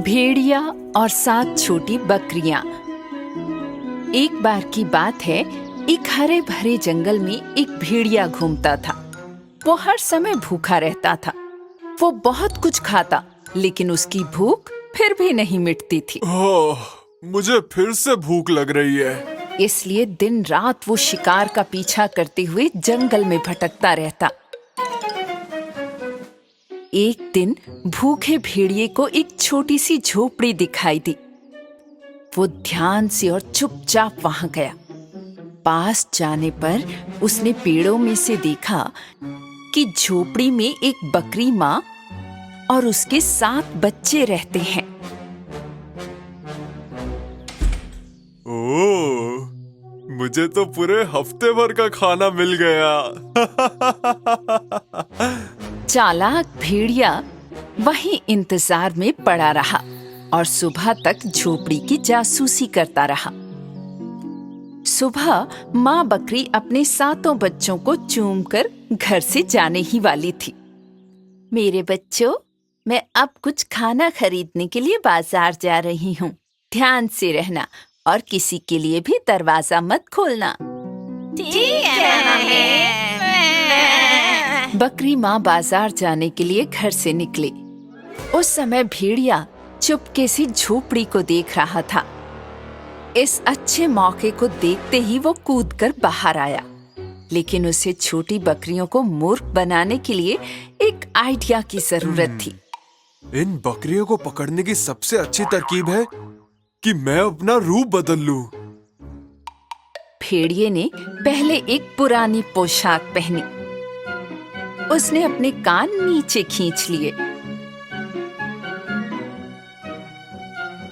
भेड़िया और 7 छोटी बकरियां। एक बार की बात है, एक हरे भरे जंगल में एक भेड़िया घूमता था। वो हर समय भूखा रहता था। वो बहुत कुछ खाता, लेकिन उसकी भूख फिर भी नहीं मिटती थी। मुझे फिर से भूख लग रही है। इसलिए दिन रात वो शिकार का पीछा करते हुए जंगल में भटकता रहता। एक दिन भूखे भेड़िए को एक छोटी सी झोपड़ी दिखाई दी। वो ध्यान से और चुपचाप वहां गया। पास जाने पर उसने पेड़ों में से देखा कि झोपड़ी में एक बकरी माँ और उसके 7 बच्चे रहते हैं। ओह, मुझे तो पूरे हफ्ते भर का खाना मिल गया। चालाक भेड़िया वहीं इंतजार में पड़ा रहा और सुबह तक झोपड़ी की जासूसी करता रहा। सुबह माँ बकरी अपने 7 बच्चों को चूमकर घर से जाने ही वाली थी। मेरे बच्चों, मैं अब कुछ खाना खरीदने के लिए बाजार जा रही हूँ। ध्यान से रहना और किसी के लिए भी दरवाजा मत खोलना। ठीक है। बकरी माँ बाजार जाने के लिए घर से निकली। उस समय भेड़िया चुपके से झोपड़ी को देख रहा था। इस अच्छे मौके को देखते ही वो कूदकर बाहर आया, लेकिन उसे छोटी बकरियों को मूर्ख बनाने के लिए एक आइडिया की जरूरत थी। इन बकरियों को पकड़ने की सबसे अच्छी तरकीब है कि मैं अपना रूप बदल लूं। भेड़िए ने पहले एक पुरानी पोशाक पहनी। उसने अपने कान नीचे खींच लिए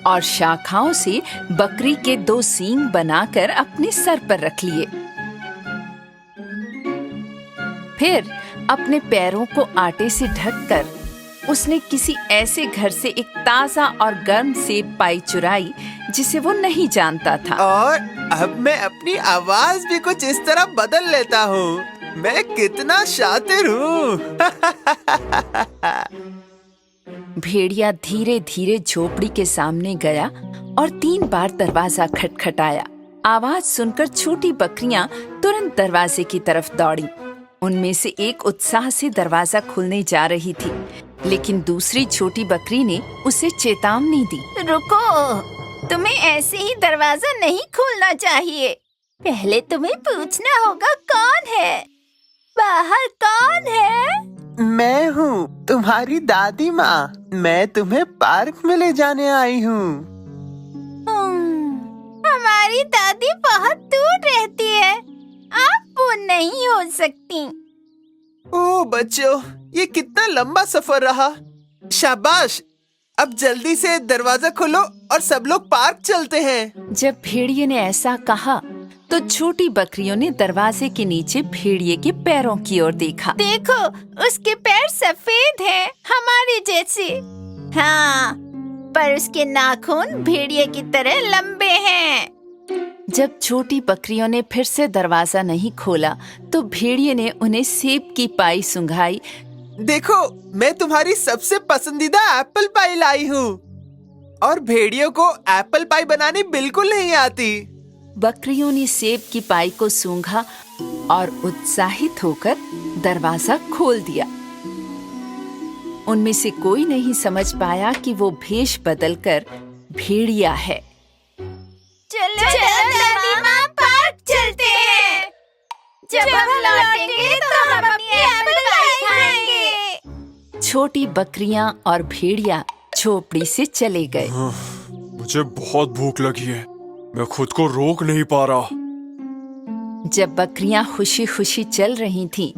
और शाखाओं से बकरी के 2 सींग बनाकर अपने सर पर रख लिए। फिर अपने पैरों को आटे से ढककर उसने किसी ऐसे घर से एक ताजा और गर्म सेब पाई चुराई जिसे वो नहीं जानता था। और अब मैं अपनी आवाज भी कुछ इस तरह बदल लेता हूँ। मैं कितना शातिर हूँ। भेड़िया धीरे धीरे झोपड़ी के सामने गया और 3 बार दरवाजा खटखटाया। आवाज सुनकर छोटी बकरियां तुरंत दरवाजे की तरफ दौड़ी। उनमें से एक उत्साह से दरवाजा खोलने जा रही थी, लेकिन दूसरी छोटी बकरी ने उसे चेतावनी दी। रुको, तुम्हें ऐसे ही दरवाजा नहीं खोलना चाहिए। पहले तुम्हें पूछना होगा कौन है। बाहर कौन है? मैं हूँ तुम्हारी दादी माँ। मैं तुम्हें पार्क में ले जाने आई हूँ। हमारी दादी बहुत दूर रहती है। आप वो नहीं हो सकती। ओह बच्चों, ये कितना लंबा सफर रहा। शाबाश, अब जल्दी से दरवाजा खोलो और सब लोग पार्क चलते हैं। जब भेड़िए ने ऐसा कहा तो छोटी बकरियों ने दरवाजे के नीचे भेड़िए के पैरों की ओर देखा। देखो, उसके पैर सफेद हैं, हमारे जैसे। हाँ, पर उसके नाखून भेड़िए की तरह लंबे हैं। जब छोटी बकरियों ने फिर से दरवाजा नहीं खोला तो भेड़िए ने उन्हें सेब की पाई सुंघाई। देखो, मैं तुम्हारी सबसे पसंदीदा एप्पल पाई लाई हूँ। और भेड़ियों को एप्पल पाई बनानी बिल्कुल नहीं आती। बकरियों ने सेब की पाई को सूंघा और उत्साहित होकर दरवाजा खोल दिया। उनमें से कोई नहीं समझ पाया कि वो भेष बदलकर भेड़िया है। चलो दादी माँ, पार्क चलते हैं। जब हम लौटेंगे तो हम अपनी एप्पल पाई खाएंगे। छोटी बकरियां और भेड़िया झोपड़ी से चले गए। मुझे बहुत भूख लगी है, मैं खुद को रोक नहीं पा रहा। जब बकरियां खुशी खुशी चल रही थीं,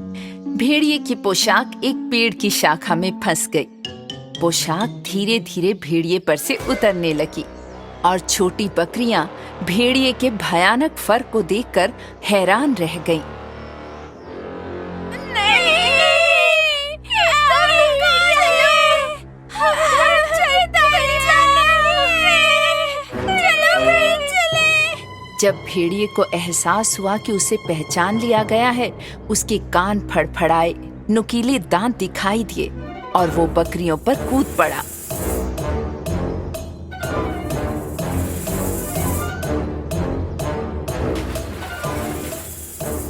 भेड़िए की पोशाक एक पेड़ की शाखा में फंस गई। पोशाक धीरे धीरे भेड़िए पर से उतरने लगी और छोटी बकरियां भेड़िए के भयानक फर को देखकर हैरान रह गईं। जब भेड़िए को एहसास हुआ कि उसे पहचान लिया गया है, उसके कान फड़फड़ाए, नुकीले दांत दिखाई दिए और वो बकरियों पर कूद पड़ा।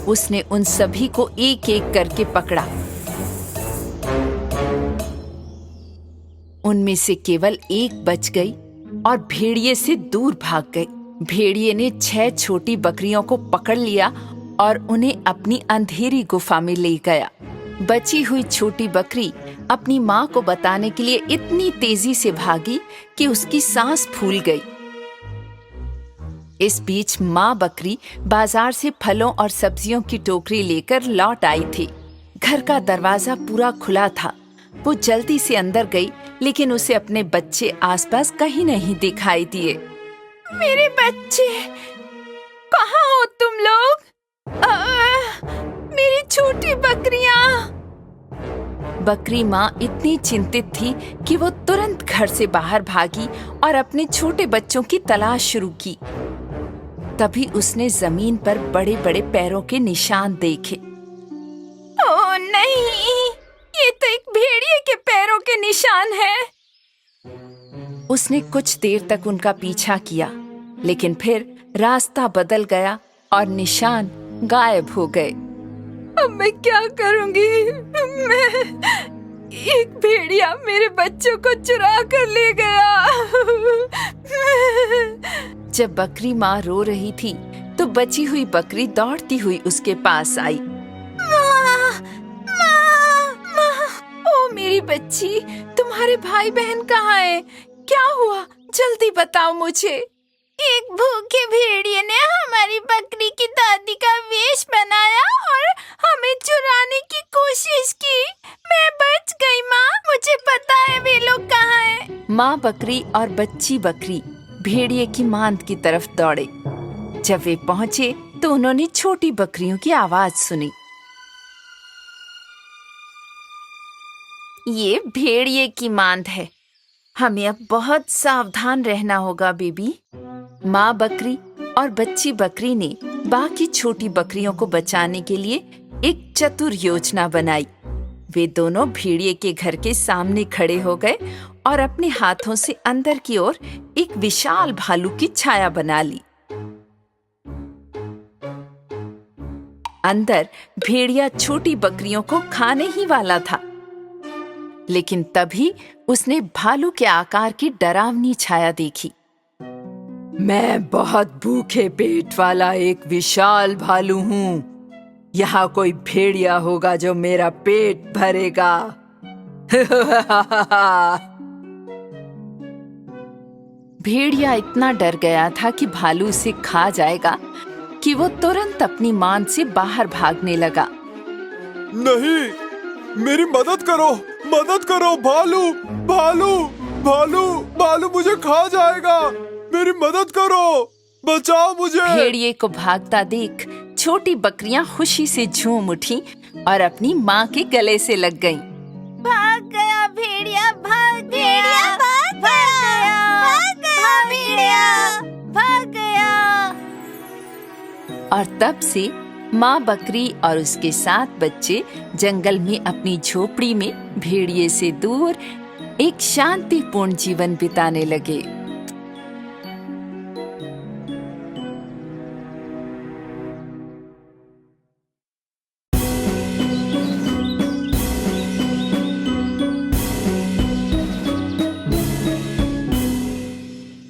उसने उन सभी को एक एक करके पकड़ा। उनमें से केवल एक बच गई और भेड़िए से दूर भाग गई। भेड़िए ने 6 छोटी बकरियों को पकड़ लिया और उन्हें अपनी अंधेरी गुफा में ले गया। बची हुई छोटी बकरी अपनी माँ को बताने के लिए इतनी तेजी से भागी कि उसकी सांस फूल गई। इस बीच माँ बकरी बाजार से फलों और सब्जियों की टोकरी लेकर लौट आई थी। घर का दरवाजा पूरा खुला था। वो जल्दी से अंदर गई, लेकिन उसे अपने बच्चे आसपास कहीं नहीं दिखाई दिए। मेरे बच्चे, कहाँ हो तुम लोग? मेरी छोटी बकरियां। बकरी माँ इतनी चिंतित थी कि वो तुरंत घर से बाहर भागी और अपने छोटे बच्चों की तलाश शुरू की। तभी उसने जमीन पर बड़े बड़े पैरों के निशान देखे। ओह नहीं, ये तो एक भेड़िए के पैरों के निशान हैं। उसने कुछ देर तक उनका पीछा किया, लेकिन फिर रास्ता बदल गया और निशान गायब हो गए। अब मैं क्या करूंगी? एक भेड़िया मेरे बच्चों को चुरा कर ले गया। जब बकरी माँ रो रही थी तो बची हुई बकरी दौड़ती हुई उसके पास आई। ओ मेरी बच्ची, तुम्हारे भाई बहन कहाँ हैं? क्या हुआ? जल्दी बताओ मुझे। एक भूखे भेड़िए ने हमारी बकरी की दादी का वेश बनाया और हमें चुराने की कोशिश की। मैं बच गई माँ, मुझे पता है वे लोग कहाँ हैं। माँ बकरी और बच्ची बकरी भेड़िए की मांद की तरफ दौड़े। जब वे पहुँचे तो उन्होंने छोटी बकरियों की आवाज सुनी। ये भेड़िए की मांद है, हमें अब बहुत सावधान रहना होगा बेबी। माँ बकरी और बच्ची बकरी ने बाकी छोटी बकरियों को बचाने के लिए एक चतुर योजना बनाई। वे दोनों भेड़िए के घर के सामने खड़े हो गए और अपने हाथों से अंदर की ओर एक विशाल भालू की छाया बना ली। अंदर भेड़िया छोटी बकरियों को खाने ही वाला था, लेकिन तभी उसने भालू के आकार की डरावनी छाया देखी। मैं बहुत भूखे पेट वाला एक विशाल भालू हूँ। यहाँ कोई भेड़िया होगा जो मेरा पेट भरेगा। भेड़िया इतना डर गया था कि भालू उसे खा जाएगा कि वो तुरंत अपनी मांद से बाहर भागने लगा। नहीं, मेरी मदद करो, मदद करो। भालू भालू भालू भालू मुझे खा जाएगा। मेरी मदद करो, बचाओ मुझे। भेड़िए को भागता देख छोटी बकरियां खुशी से झूम उठी और अपनी माँ के गले से लग गईं। भाग गया भेड़िया, भाग गया, भाग गया, भाग गया भेड़िया, भाग गया। और तब से माँ बकरी और उसके 7 बच्चे जंगल में अपनी झोपड़ी में भेड़िए से दूर एक शांतिपूर्ण जीवन बिताने लगे।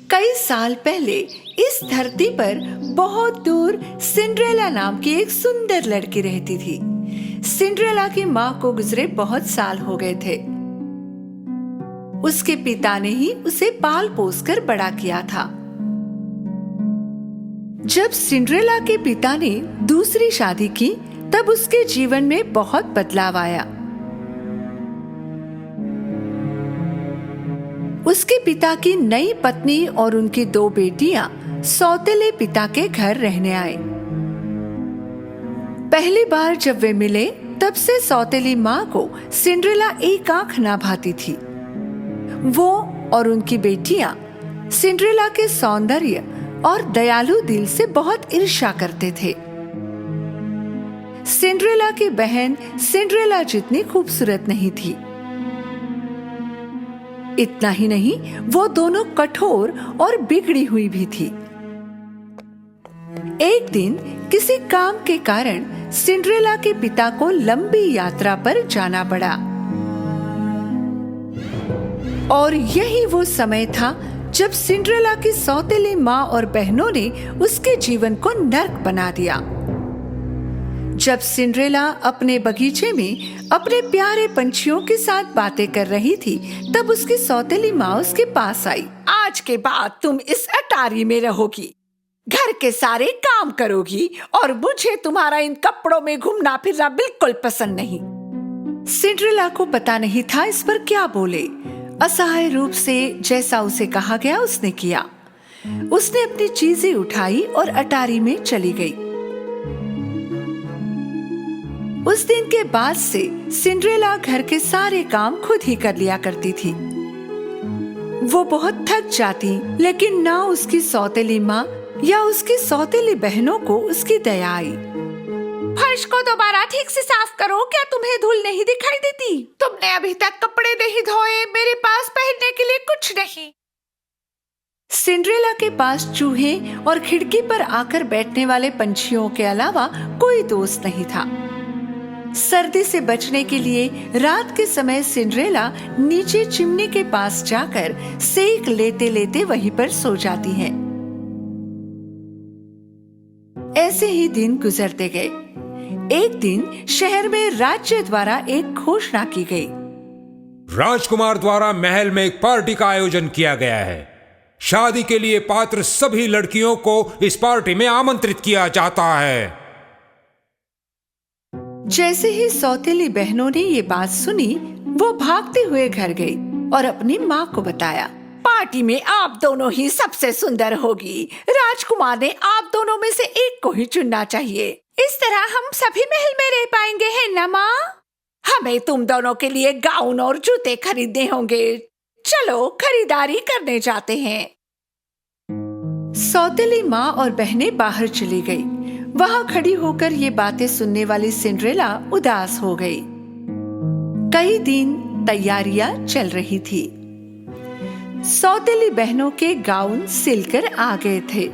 कई साल पहले इस धरती पर बहुत दूर सिंड्रेला नाम की एक सुंदर लड़की रहती थी। सिंड्रेला की माँ को गुजरे बहुत साल हो गए थे। उसके पिता ने ही उसे पाल पोस कर बड़ा किया था। जब सिंड्रेला के पिता ने दूसरी शादी की तब उसके जीवन में बहुत बदलाव आया। उसके पिता की नई पत्नी और उनकी 2 बेटियां सौतेले पिता के घर रहने आए। पहली बार जब वे मिले तब से सौतेली माँ को सिंड्रेला एक आंख ना भाती थी। वो और उनकी बेटियां सिंड्रेला के सौंदर्य और दयालु दिल से बहुत ईर्ष्या करते थे। सिंड्रेला की बहन सिंड्रेला जितनी खूबसूरत नहीं थी। इतना ही नहीं, वो दोनों कठोर और बिगड़ी हुई भी थी। एक दिन किसी काम के कारण सिंड्रेला के पिता को लंबी यात्रा पर जाना पड़ा और यही वो समय था जब सिंड्रेला की सौतेली माँ और बहनों ने उसके जीवन को नर्क बना दिया। जब सिंड्रेला अपने बगीचे में अपने प्यारे पंछियों के साथ बातें कर रही थी, तब उसकी सौतेली माँ उसके पास आई। आज के बाद तुम इस अटारी में रहोगी, घर के सारे काम करोगी और मुझे तुम्हारा इन कपड़ों में घूमना फिरना बिल्कुल पसंद नहीं। सिंड्रेला को पता नहीं था इस पर क्या बोले। असहाय रूप से जैसा उसे कहा गया उसने किया। उसने अपनी चीजें उठाई और अटारी में चली गई। उस दिन के बाद से सिंड्रेला घर के सारे काम खुद ही कर लिया करती थी। वो बहुत थक जाती, लेकिन ना उसकी सौतेली माँ या उसकी सौतेली बहनों को उसकी दया आई। फर्श को दोबारा ठीक से साफ करो, क्या तुम्हें धूल नहीं दिखाई देती? तुमने अभी तक कपड़े नहीं धोए, मेरे पास पहनने के लिए कुछ नहीं। सिंड्रेला के पास चूहे और खिड़की पर आकर बैठने वाले पंछियों के अलावा कोई दोस्त नहीं था। सर्दी से बचने के लिए रात के समय सिंड्रेला नीचे चिमनी के पास जाकर सेक लेते लेते वहीं पर सो जाती है। ऐसे ही दिन गुजरते गए। एक दिन शहर में राज्य द्वारा एक घोषणा की गई। राजकुमार द्वारा महल में एक पार्टी का आयोजन किया गया है। शादी के लिए पात्र सभी लड़कियों को इस पार्टी में आमंत्रित किया जाता है। जैसे ही सौतेली बहनों ने ये बात सुनी, वो भागते हुए घर गई और अपनी माँ को बताया। पार्टी में आप दोनों ही सबसे सुंदर होगी। राजकुमार ने आप दोनों में से एक को ही चुनना चाहिए। इस तरह हम सभी महल में रह पाएंगे, है ना माँ? हमें तुम दोनों के लिए गाउन और जूते खरीदने होंगे। चलो खरीदारी करने जाते हैं। सौतेली माँ और बहनें बाहर चली गई। वहाँ खड़ी होकर ये बातें सुनने वाली सिंड्रेला उदास हो गई। कई दिन तैयारियां चल रही थी। सौतेली बहनों के गाउन सिलकर आ गए थे।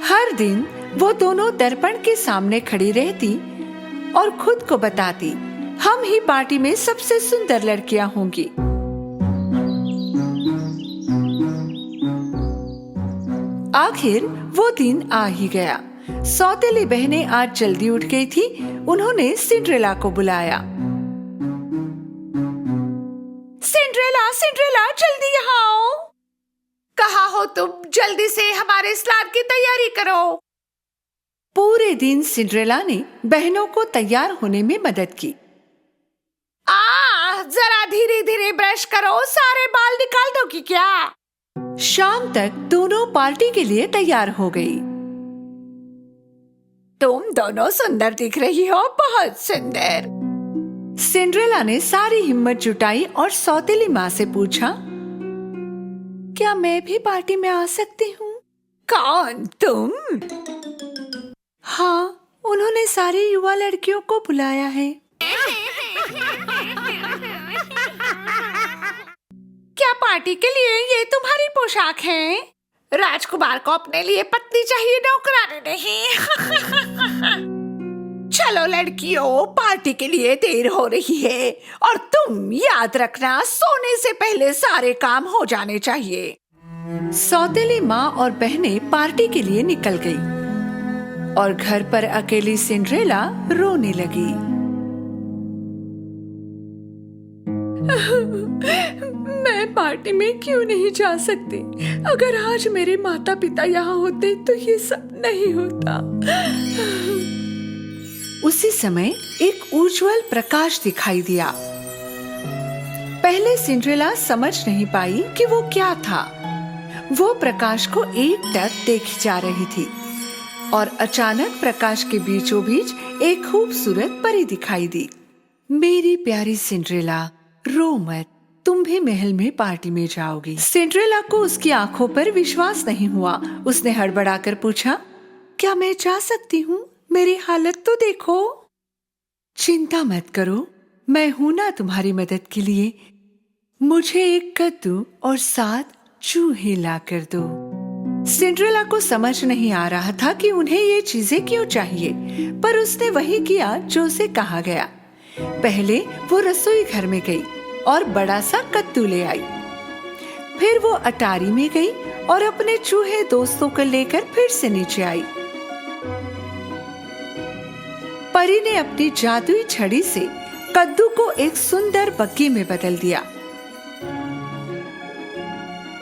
हर दिन वो दोनों दर्पण के सामने खड़ी रहती और खुद को बताती, हम ही पार्टी में सबसे सुंदर लड़कियां होंगी। आखिर वो दिन आ ही गया। सौतेली बहनें आज जल्दी उठ गई थी। उन्होंने सिंड्रेला को बुलाया। सिंड्रेला, सिंड्रेला, जल्दी यहाँ आओ। कहाँ हो तुम? जल्दी से हमारे स्नान की तैयारी करो। पूरे दिन सिंड्रेला ने बहनों को तैयार होने में मदद की। जरा धीरे धीरे ब्रश करो, सारे बाल निकाल दोगी क्या? शाम तक दोनों पार्टी के लिए तैयार हो गई। तुम दोनों सुंदर दिख रही हो, बहुत सुंदर। सिंड्रेला ने सारी हिम्मत जुटाई और सौतेली माँ से पूछा, क्या मैं भी पार्टी में आ सकती हूँ? कौन, तुम? हाँ, उन्होंने सारी युवा लड़कियों को बुलाया है। क्या पार्टी के लिए ये तुम्हारी पोशाक है? राजकुमार को अपने लिए पत्नी चाहिए, नौकरानी नहीं। चलो लड़कियों, पार्टी के लिए देर हो रही है और तुम याद रखना, सोने से पहले सारे काम हो जाने चाहिए। सौतेली माँ और बहनें पार्टी के लिए निकल गई और घर पर अकेली सिंड्रेला रोने लगी। मैं पार्टी में क्यों नहीं जा सकती? अगर आज मेरे माता पिता यहाँ होते तो ये सब नहीं होता। उसी समय एक उज्जवल प्रकाश दिखाई दिया। पहले सिंड्रेला समझ नहीं पाई कि वो क्या था। वो प्रकाश को एकटक देखी जा रही थी और अचानक प्रकाश के बीचों बीच एक खूबसूरत परी दिखाई दी। मेरी प्यारी सिंड्रेला, रो मत, तुम भी महल में पार्टी में जाओगी। सिंड्रेला को उसकी आंखों पर विश्वास नहीं हुआ। उसने हड़बड़ाकर पूछा, क्या मैं जा सकती हूँ? मेरी हालत तो देखो। चिंता मत करो, मैं हूं ना तुम्हारी मदद के लिए। मुझे एक कद्दू और 7 चूहे ला कर दो। सिंड्रेला को समझ नहीं आ रहा था कि उन्हें ये चीजें क्यों चाहिए, पर उसने वही किया जो उसे कहा गया। पहले वो रसोई घर में गई और बड़ा सा कद्दू ले आई। फिर वो अटारी में गई और अपने चूहे दोस्तों को लेकर फिर से नीचे आई। परी ने अपनी जादुई छड़ी से कद्दू को एक सुंदर बग्गी में बदल दिया।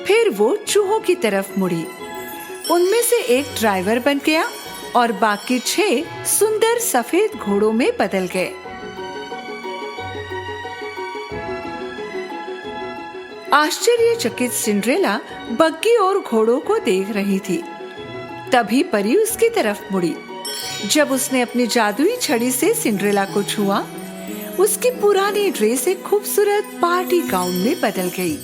फिर वो चूहों की तरफ मुड़ी। उनमें से एक ड्राइवर बन गया और बाकी 6 सुंदर सफेद घोड़ों में बदल गए। आश्चर्यचकित सिंड्रेला बग्गी और घोड़ों को देख रही थी। तभी परी उसकी तरफ मुड़ी। जब उसने अपनी जादुई छड़ी से सिंड्रेला को छुआ, उसकी पुरानी ड्रेस एक खूबसूरत पार्टी गाउन में बदल गई।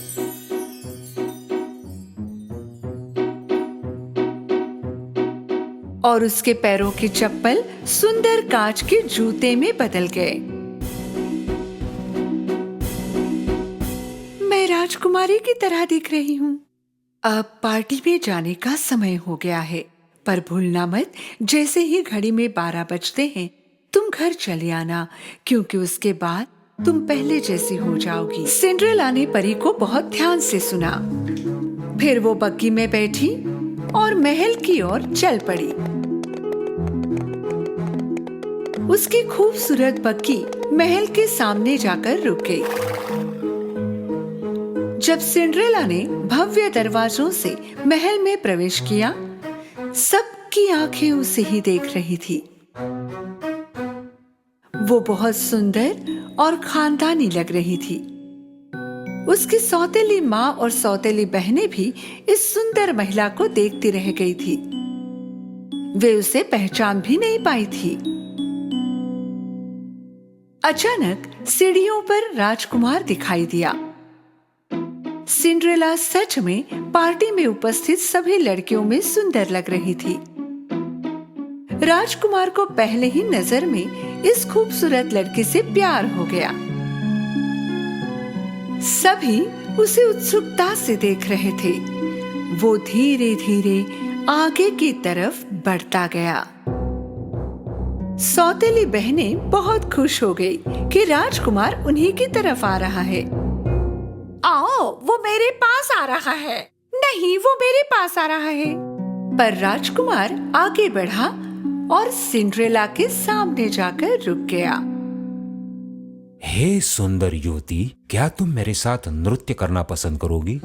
और उसके पैरों की चप्पल सुंदर कांच के जूते में बदल गए। मैं राजकुमारी की तरह दिख रही हूँ। अब पार्टी में जाने का समय हो गया है, पर भूलना मत, जैसे ही घड़ी में 12 बजते हैं तुम घर चले आना, क्योंकि उसके बाद तुम पहले जैसी हो जाओगी। सिंड्रेला ने परी को बहुत ध्यान से सुना। फिर वो बग्गी में बैठी और महल की ओर चल पड़ी। उसकी खूबसूरत बग्गी महल के सामने जाकर रुक गई। जब सिंड्रेला ने भव्य दरवाजों से महल में प्रवेश किया, सबकी आंखें उसे ही देख रही थी। वो बहुत सुंदर और खानदानी लग रही थी। उसकी सौतेली माँ और सौतेली बहनें भी इस सुंदर महिला को देखती रह गई थी। वे उसे पहचान भी नहीं पाई थी। अचानक सीढ़ियों पर राजकुमार दिखाई दिया। सिंड्रेला सच में पार्टी में उपस्थित सभी लड़कियों में सुंदर लग रही थी। राजकुमार को पहले ही नजर में इस खूबसूरत लड़की से प्यार हो गया। सभी उसे उत्सुकता से देख रहे थे। वो धीरे धीरे आगे की तरफ बढ़ता गया। सौतेली बहनें बहुत खुश हो गई कि राजकुमार उन्हीं की तरफ आ रहा है। आओ, वो मेरे पास आ रहा है। नहीं, वो मेरे पास आ रहा है। पर राजकुमार आगे बढ़ा और सिंड्रेला के सामने जाकर रुक गया। हे सुंदर युवती, क्या तुम मेरे साथ नृत्य करना पसंद करोगी?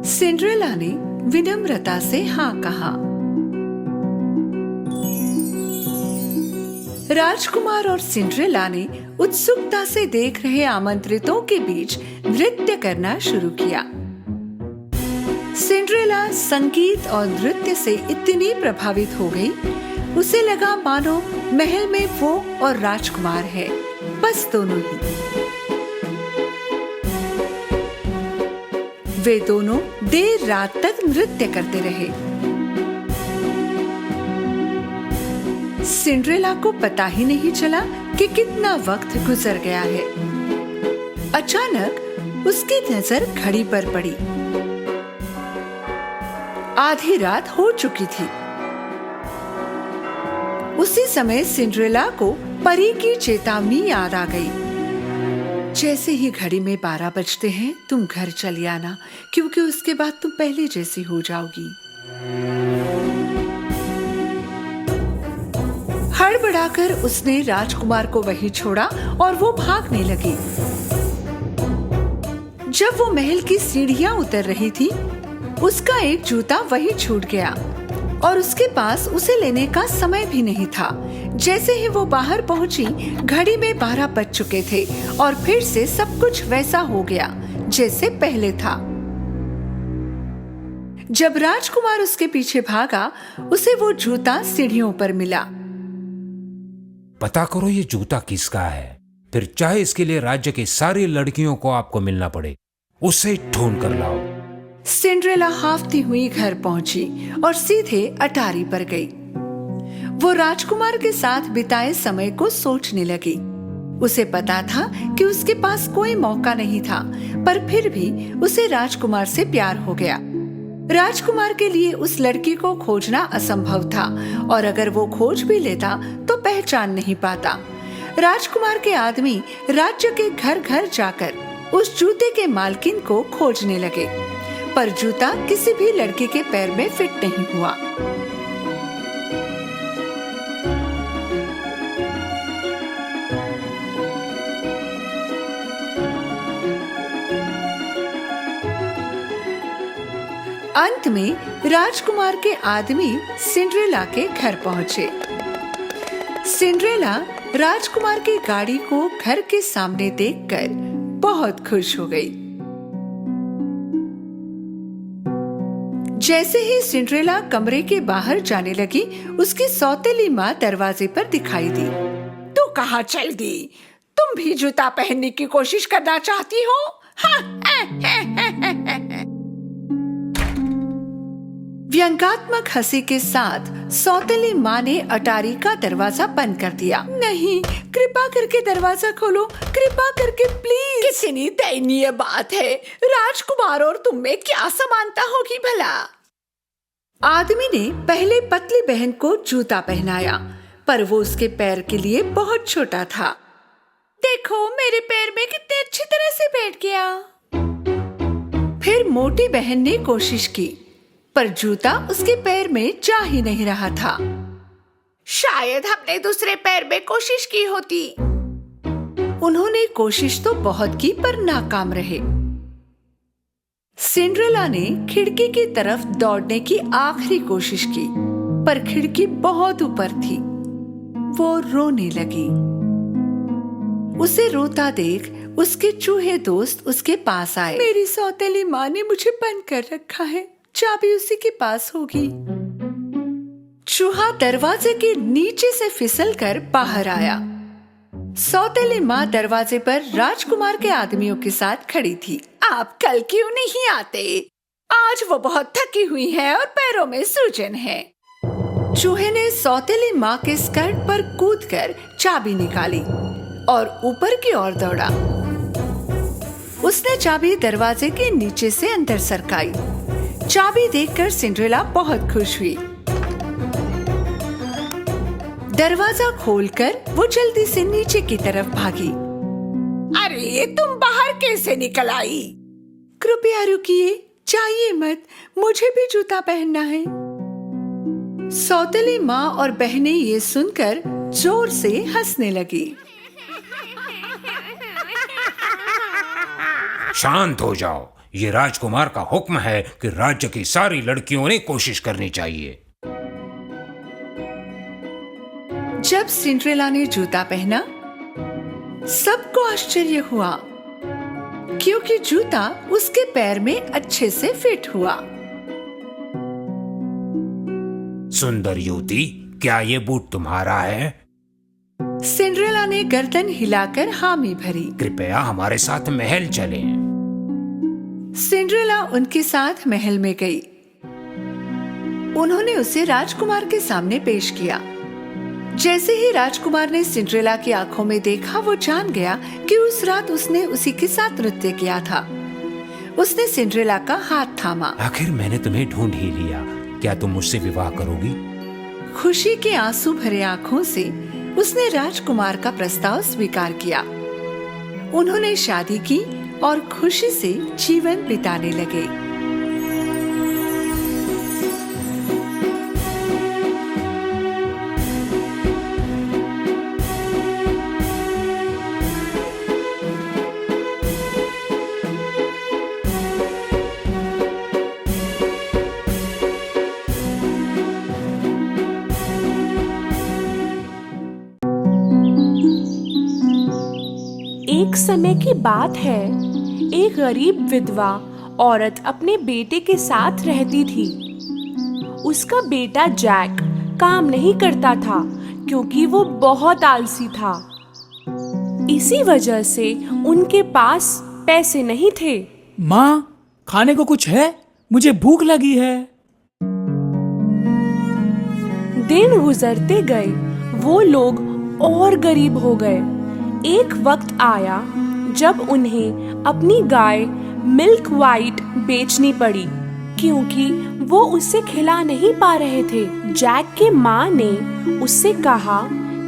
सिंड्रेला ने विनम्रता से हाँ कहा। राजकुमार और सिंड्रेला ने उत्सुकता से देख रहे आमंत्रितों के बीच नृत्य करना शुरू किया। सिंड्रेला संगीत और नृत्य से इतनी प्रभावित हो गई, उसे लगा मानो महल में वो और राजकुमार है, बस दोनों ही। वे दोनों देर रात तक नृत्य करते रहे। सिंड्रेला को पता ही नहीं चला कि कितना वक्त गुजर गया है। अचानक उसकी नजर घड़ी पर पड़ी। आधी रात हो चुकी थी। उसी समय सिंड्रेला को परी की चेतावनी याद आ गई। जैसे ही घड़ी में 12 बजते हैं तुम घर चली आना, क्योंकि उसके बाद तुम पहले जैसी हो जाओगी। हड़बड़ाकर उसने राजकुमार को वहीं छोड़ा और वो भागने लगी। जब वो महल की सीढ़ियां उतर रही थी, उसका एक जूता वहीं छूट गया और उसके पास उसे लेने का समय भी नहीं था। जैसे ही वो बाहर पहुंची, घड़ी में 12 बज चुके थे और फिर से सब कुछ वैसा हो गया जैसे पहले था। जब राजकुमार उसके पीछे भागा, उसे वो जूता सीढ़ियों पर मिला। पता करो ये जूता किसका है, फिर चाहे इसके लिए राज्य की सारी लड़कियों को आपको मिलना पड़े, उसे ढूंढ कर लाओ। सिंड्रेला हाफती हुई घर पहुंची और सीधे अटारी पर गई। वो राजकुमार के साथ बिताए समय को सोचने लगी। उसे पता था कि उसके पास कोई मौका नहीं था, पर फिर भी उसे राजकुमार से प्यार हो गया। राजकुमार के लिए उस लड़की को खोजना असंभव था और अगर वो खोज भी लेता तो पहचान नहीं पाता। राजकुमार के आदमी राज्य के घर घर जाकर उस जूते के मालकिन को खोजने लगे, पर जूता किसी भी लड़की के पैर में फिट नहीं हुआ। अंत में राजकुमार के आदमी सिंड्रेला के घर पहुंचे। सिंड्रेला राजकुमार की गाड़ी को घर के सामने देखकर बहुत खुश हो गई। जैसे ही सिंड्रेला कमरे के बाहर जाने लगी, उसकी सौतेली माँ दरवाजे पर दिखाई दी। तू कहाँ चल दी? तुम भी जूता पहनने की कोशिश करना चाहती हो? व्यंग्यात्मक हंसी के साथ सौतेली माँ ने अटारी का दरवाजा बंद कर दिया। नहीं, कृपा करके दरवाजा खोलो, कृपा करके प्लीज। कितनी दयनीय बात है। राजकुमार और तुम में क्या समानता होगी भला? आदमी ने पहले पतली बहन को जूता पहनाया, पर वो उसके पैर के लिए बहुत छोटा था। देखो मेरे पैर में कितने अच्छी तरह से बैठ गया। फिर मोटी बहन ने कोशिश की, पर जूता उसके पैर में जा ही नहीं रहा था। शायद हमने दूसरे पैर में कोशिश की होती। उन्होंने कोशिश तो बहुत की, पर नाकाम रहे। सिंड्रेला ने खिड़की की तरफ दौड़ने की आखिरी कोशिश की, पर खिड़की बहुत ऊपर थी। वो रोने लगी। उसे रोता देख उसके चूहे दोस्त उसके पास आए। मेरी सौतेली माँ ने मुझे बंद कर रखा है, चाबी उसी के पास होगी। चूहा दरवाजे के नीचे से फिसलकर बाहर आया। सौतेली माँ दरवाजे पर राजकुमार के आदमियों के साथ खड़ी थी। आप कल क्यों नहीं आते? आज वो बहुत थकी हुई है और पैरों में सूजन है। चूहे ने सौतेली माँ के स्कर्ट पर कूदकर चाबी निकाली और ऊपर की ओर दौड़ा। उसने चाबी दरवाजे के नीचे से अंदर सरकाई। चाबी देखकर सिंड्रेला बहुत खुश हुई। दरवाजा खोलकर वो जल्दी से नीचे की तरफ भागी। अरे तुम बाहर कैसे निकल आई? कृपया रुकिए, जाइए मत, मुझे भी जूता पहनना है। सौतेली माँ और बहनें ये सुनकर जोर से हंसने लगी। शांत हो जाओ, ये राजकुमार का हुक्म है कि राज्य की सारी लड़कियों ने कोशिश करनी चाहिए। जब सिंड्रेला ने जूता पहना, सबको आश्चर्य हुआ, क्योंकि जूता उसके पैर में अच्छे से फिट हुआ। सुंदर युवती, क्या ये बूट तुम्हारा है? सिंड्रेला ने गर्दन हिलाकर हामी भरी। कृपया हमारे साथ महल चलें। सिंड्रेला उनके साथ महल में गई। उन्होंने उसे राजकुमार के सामने पेश किया। जैसे ही राजकुमार ने सिंड्रेला की आंखों में देखा, वो जान गया कि उस रात उसने उसी के साथ नृत्य किया था। उसने सिंड्रेला का हाथ थामा। आखिर मैंने तुम्हें ढूंढ ही लिया। क्या तुम मुझसे विवाह करोगी? खुशी के आंसू भरे आंखों से उसने राजकुमार का प्रस्ताव स्वीकार किया। उन्होंने शादी की और खुशी से जीवन बिताने लगे। एक समय की बात है, एक गरीब विधवा औरत अपने बेटे के साथ रहती थी। उसका बेटा जैक काम नहीं करता था क्योंकि वो बहुत आलसी था। इसी वजह से उनके पास पैसे नहीं थे। माँ, खाने को कुछ है? मुझे भूख लगी है। दिन गुजरते गए, वो लोग और गरीब हो गए। एक वक्त आया जब उन्हें अपनी गाय मिल्क वाइट बेचनी पड़ी, क्योंकि वो उसे खिला नहीं पा रहे थे। जैक की माँ ने उससे कहा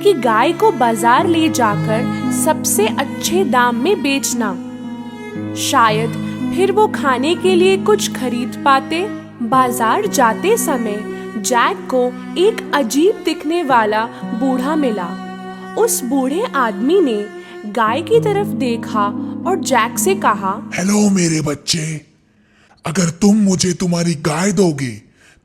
कि गाय को बाजार ले जाकर सबसे अच्छे दाम में बेचना, शायद फिर वो खाने के लिए कुछ खरीद पाते। बाजार जाते समय जैक को एक अजीब दिखने वाला बूढ़ा मिला। उस बूढ़े आदमी ने गाय की तरफ देखा और जैक से कहा, हेलो मेरे बच्चे, अगर तुम मुझे तुम्हारी गाय दोगे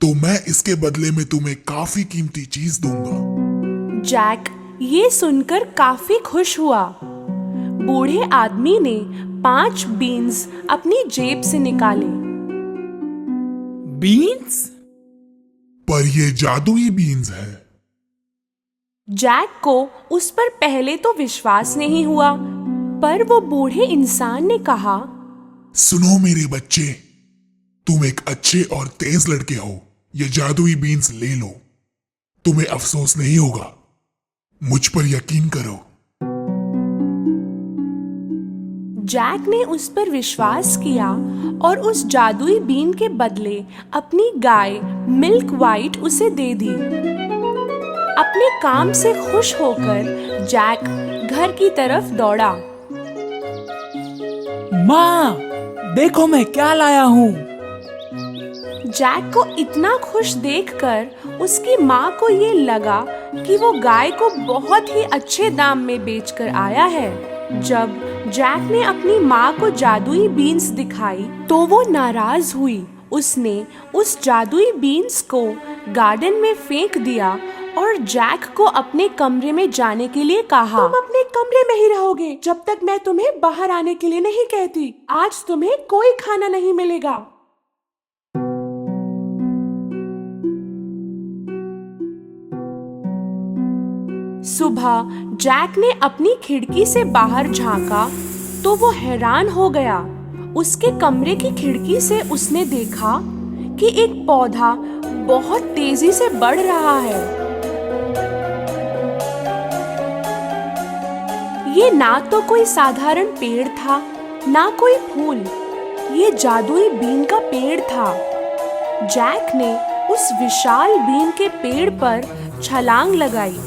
तो मैं इसके बदले में तुम्हें काफी कीमती चीज दूंगा। जैक ये सुनकर काफी खुश हुआ। बूढ़े आदमी ने 5 बीन्स अपनी जेब से निकाले। बीन्स? पर ये जादुई बीन्स है। जैक को उस पर पहले तो विश्वास नहीं हुआ, पर वो बूढ़े इंसान ने कहा, सुनो मेरे बच्चे, तुम एक अच्छे और तेज लड़के हो, ये जादुई बीन्स ले लो, तुम्हें अफसोस नहीं होगा, मुझ पर यकीन करो। जैक ने उस पर विश्वास किया और उस जादुई बीन के बदले अपनी गाय मिल्क वाइट उसे दे दी। अपने काम से खुश होकर जैक घर की तरफ दौड़ा। माँ, देखो मैं क्या लाया हूँ। जैक को इतना खुश देखकर उसकी माँ को ये लगा कि वो गाय को बहुत ही अच्छे दाम में बेचकर आया है। जब जैक ने अपनी माँ को जादुई बीन्स दिखाई तो वो नाराज हुई। उसने उस जादुई बीन्स को गार्डन में फेंक दिया और जैक को अपने कमरे में जाने के लिए कहा। तुम अपने कमरे में ही रहोगे जब तक मैं तुम्हें बाहर आने के लिए नहीं कहती। आज तुम्हें कोई खाना नहीं मिलेगा। सुबह जैक ने अपनी खिड़की से बाहर झांका तो वो हैरान हो गया। उसके कमरे की खिड़की से उसने देखा कि एक पौधा बहुत तेजी से बढ़ रहा है। ये ना तो कोई साधारण पेड़ था, ना कोई फूल, ये जादुई बीन का पेड़ था। जैक ने उस विशाल बीन के पेड़ पर छलांग लगाई।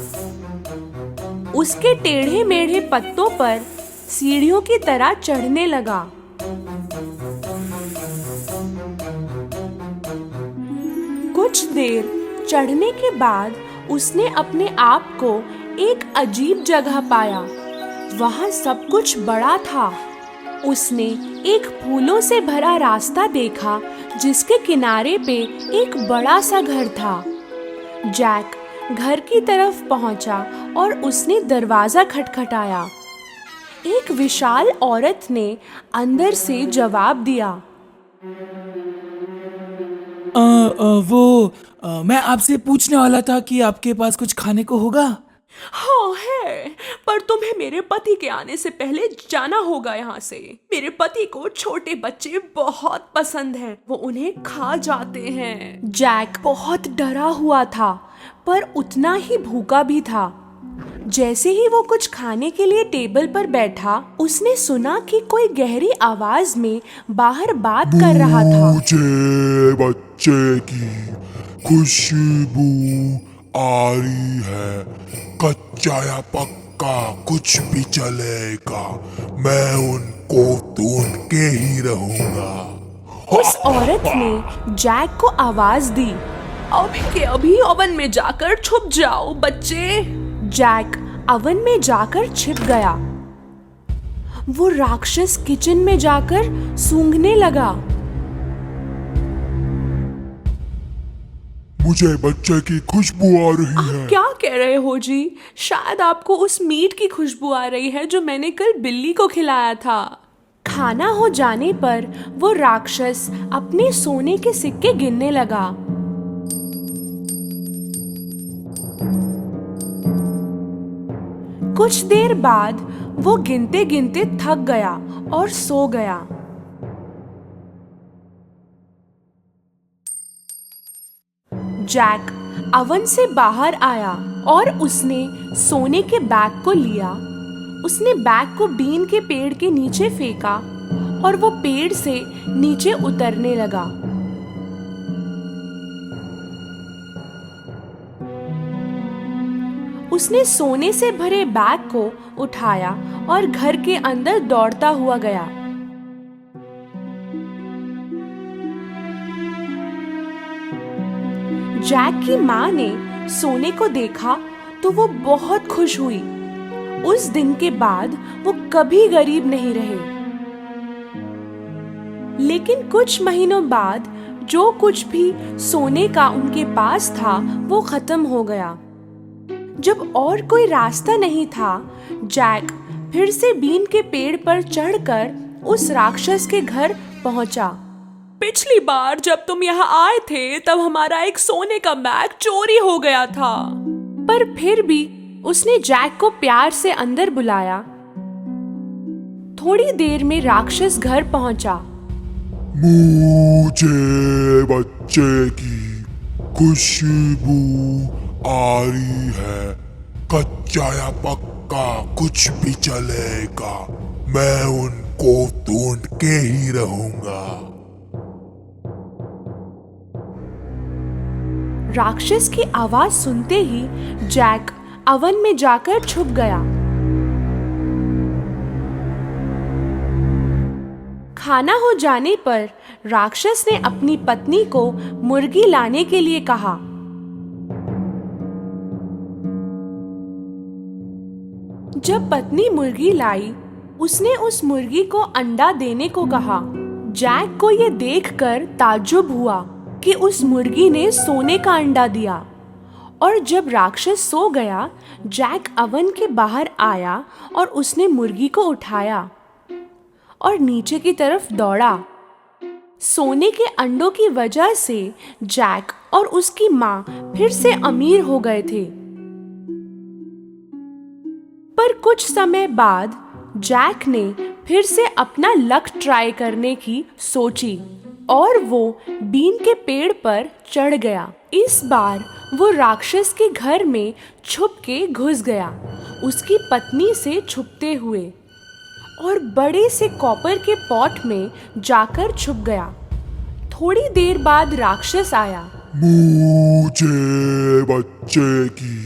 उसके टेढ़े मेढ़े पत्तों पर सीढ़ियों की तरह चढ़ने लगा। कुछ देर चढ़ने के बाद उसने अपने आप को एक अजीब जगह पाया। वहाँ सब कुछ बड़ा था। उसने एक फूलों से भरा रास्ता देखा जिसके किनारे पे एक बड़ा सा घर था। जैक घर की तरफ पहुंचा और उसने दरवाजा खटखटाया। एक विशाल औरत ने अंदर से जवाब दिया। मैं आपसे पूछने वाला था कि आपके पास कुछ खाने को होगा? हाँ है, पर तुम्हें मेरे पति के आने से पहले जाना होगा यहाँ से। मेरे पति को छोटे बच्चे बहुत पसंद हैं, वो उन्हें खा जाते हैं। जैक बहुत डरा हुआ था पर उतना ही भूखा भी था। जैसे ही वो कुछ खाने के लिए टेबल पर बैठा, उसने सुना कि कोई गहरी आवाज में बाहर बात कर रहा था। मुझे बच्चे की खुशबू आ रही है, कच्चा या पक्का कुछ भी चलेगा, मैं उनको ढूंढ के ही रहूंगा। उस औरत ने जैक को आवाज दी, अभी के अभी ओवन में जाकर छुप जाओ बच्चे। जैक ओवन में जाकर छिप गया। वो राक्षस किचन में जाकर सूंघने लगा। मुझे बच्चे की खुशबू आ रही है। क्या कह रहे हो जी? शायद आपको उस मीट की खुशबू आ रही है जो मैंने कल बिल्ली को खिलाया था। खाना हो जाने पर वो राक्षस अपने सोने के सिक्के गिनने लगा। कुछ देर बाद वो गिनते गिनते थक गया और सो गया। जैक ओवन से बाहर आया और उसने सोने के बैग को लिया। उसने बैग को बीन के पेड़ के नीचे फेंका और वो पेड़ से नीचे उतरने लगा। उसने सोने से भरे बैग को उठाया और घर के अंदर दौड़ता हुआ गया। जैक की माँ ने सोने को देखा तो वो बहुत खुश हुई। उस दिन के बाद वो कभी गरीब नहीं रहे। लेकिन कुछ महीनों बाद जो कुछ भी सोने का उनके पास था वो खत्म हो गया। जब और कोई रास्ता नहीं था, जैक फिर से बीन के पेड़ पर चढ़कर उस राक्षस के घर पहुंचा। पिछली बार जब तुम यहाँ आए थे तब हमारा एक सोने का बैग चोरी हो गया था। पर फिर भी उसने जैक को प्यार से अंदर बुलाया। थोड़ी देर में राक्षस घर पहुंचा। मुझे बच्चे की खुशबू आ रही है। कच्चा या पक्का कुछ भी चलेगा, मैं उनको ढूंढ के ही रहूंगा। राक्षस की आवाज सुनते ही जैक अवन में जाकर छुप गया। खाना हो जाने पर राक्षस ने अपनी पत्नी को मुर्गी लाने के लिए कहा। जब पत्नी मुर्गी लाई, उसने उस मुर्गी को अंडा देने को कहा। जैक को यह देखकर ताज्जुब हुआ कि उस मुर्गी ने सोने का अंडा दिया। और जब राक्षस सो गया, जैक अवन के बाहर आया और उसने मुर्गी को उठाया और नीचे की तरफ दौड़ा। सोने के अंडों की वजह से जैक और उसकी माँ फिर से अमीर हो गए थे। पर कुछ समय बाद जैक ने फिर से अपना लक ट्राई करने की सोची और वो बीन के पेड़ पर चढ़ गया। इस बार वो राक्षस के घर में छुप के घुस गया, उसकी पत्नी से छुपते हुए, और बड़े से कॉपर के पॉट में जाकर छुप गया। थोड़ी देर बाद राक्षस आया। मुझे बच्चे की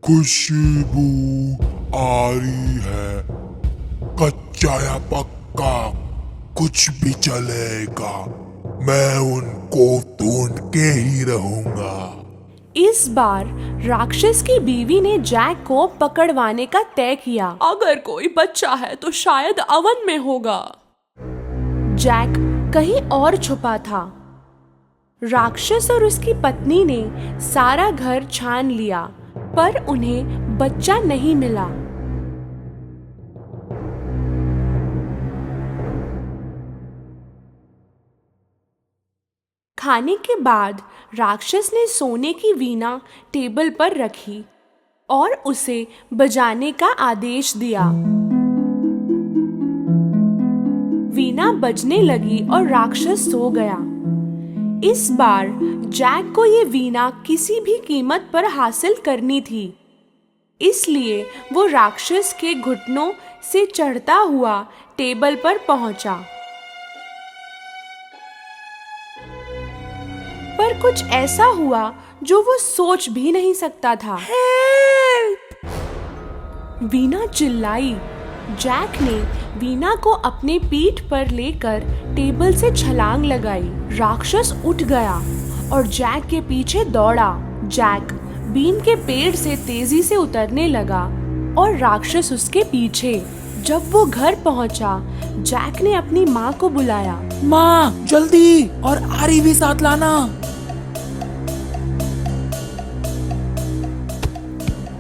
खुशबू आ रही है। कच्चा या पक्का कुछ भी चलेगा, मैं उनको ढूंढ के ही रहूंगा। इस बार राक्षस की बीवी ने जैक को पकड़वाने का तय किया। अगर कोई बच्चा है तो शायद अवन में होगा। जैक कहीं और छुपा था। राक्षस और उसकी पत्नी ने सारा घर छान लिया, पर उन्हें बच्चा नहीं मिला। खाने के बाद राक्षस ने सोने की वीणा टेबल पर रखी और उसे बजाने का आदेश दिया। वीणा बजने लगी और राक्षस सो गया। इस बार जैक को ये वीणा किसी भी कीमत पर हासिल करनी थी, इसलिए वो राक्षस के घुटनों से चढ़ता हुआ टेबल पर पहुंचा। पर कुछ ऐसा हुआ जो वो सोच भी नहीं सकता था। हेल्प! वीणा चिल्लाई। जैक ने वीणा को अपने पीठ पर लेकर टेबल से छलांग लगाई। राक्षस उठ गया और जैक के पीछे दौड़ा। जैक बीन के पेड़ से तेजी से उतरने लगा और राक्षस उसके पीछे। जब वो घर पहुंचा, जैक ने अपनी माँ को बुलाया। माँ, जल्दी, और आरी भी साथ लाना।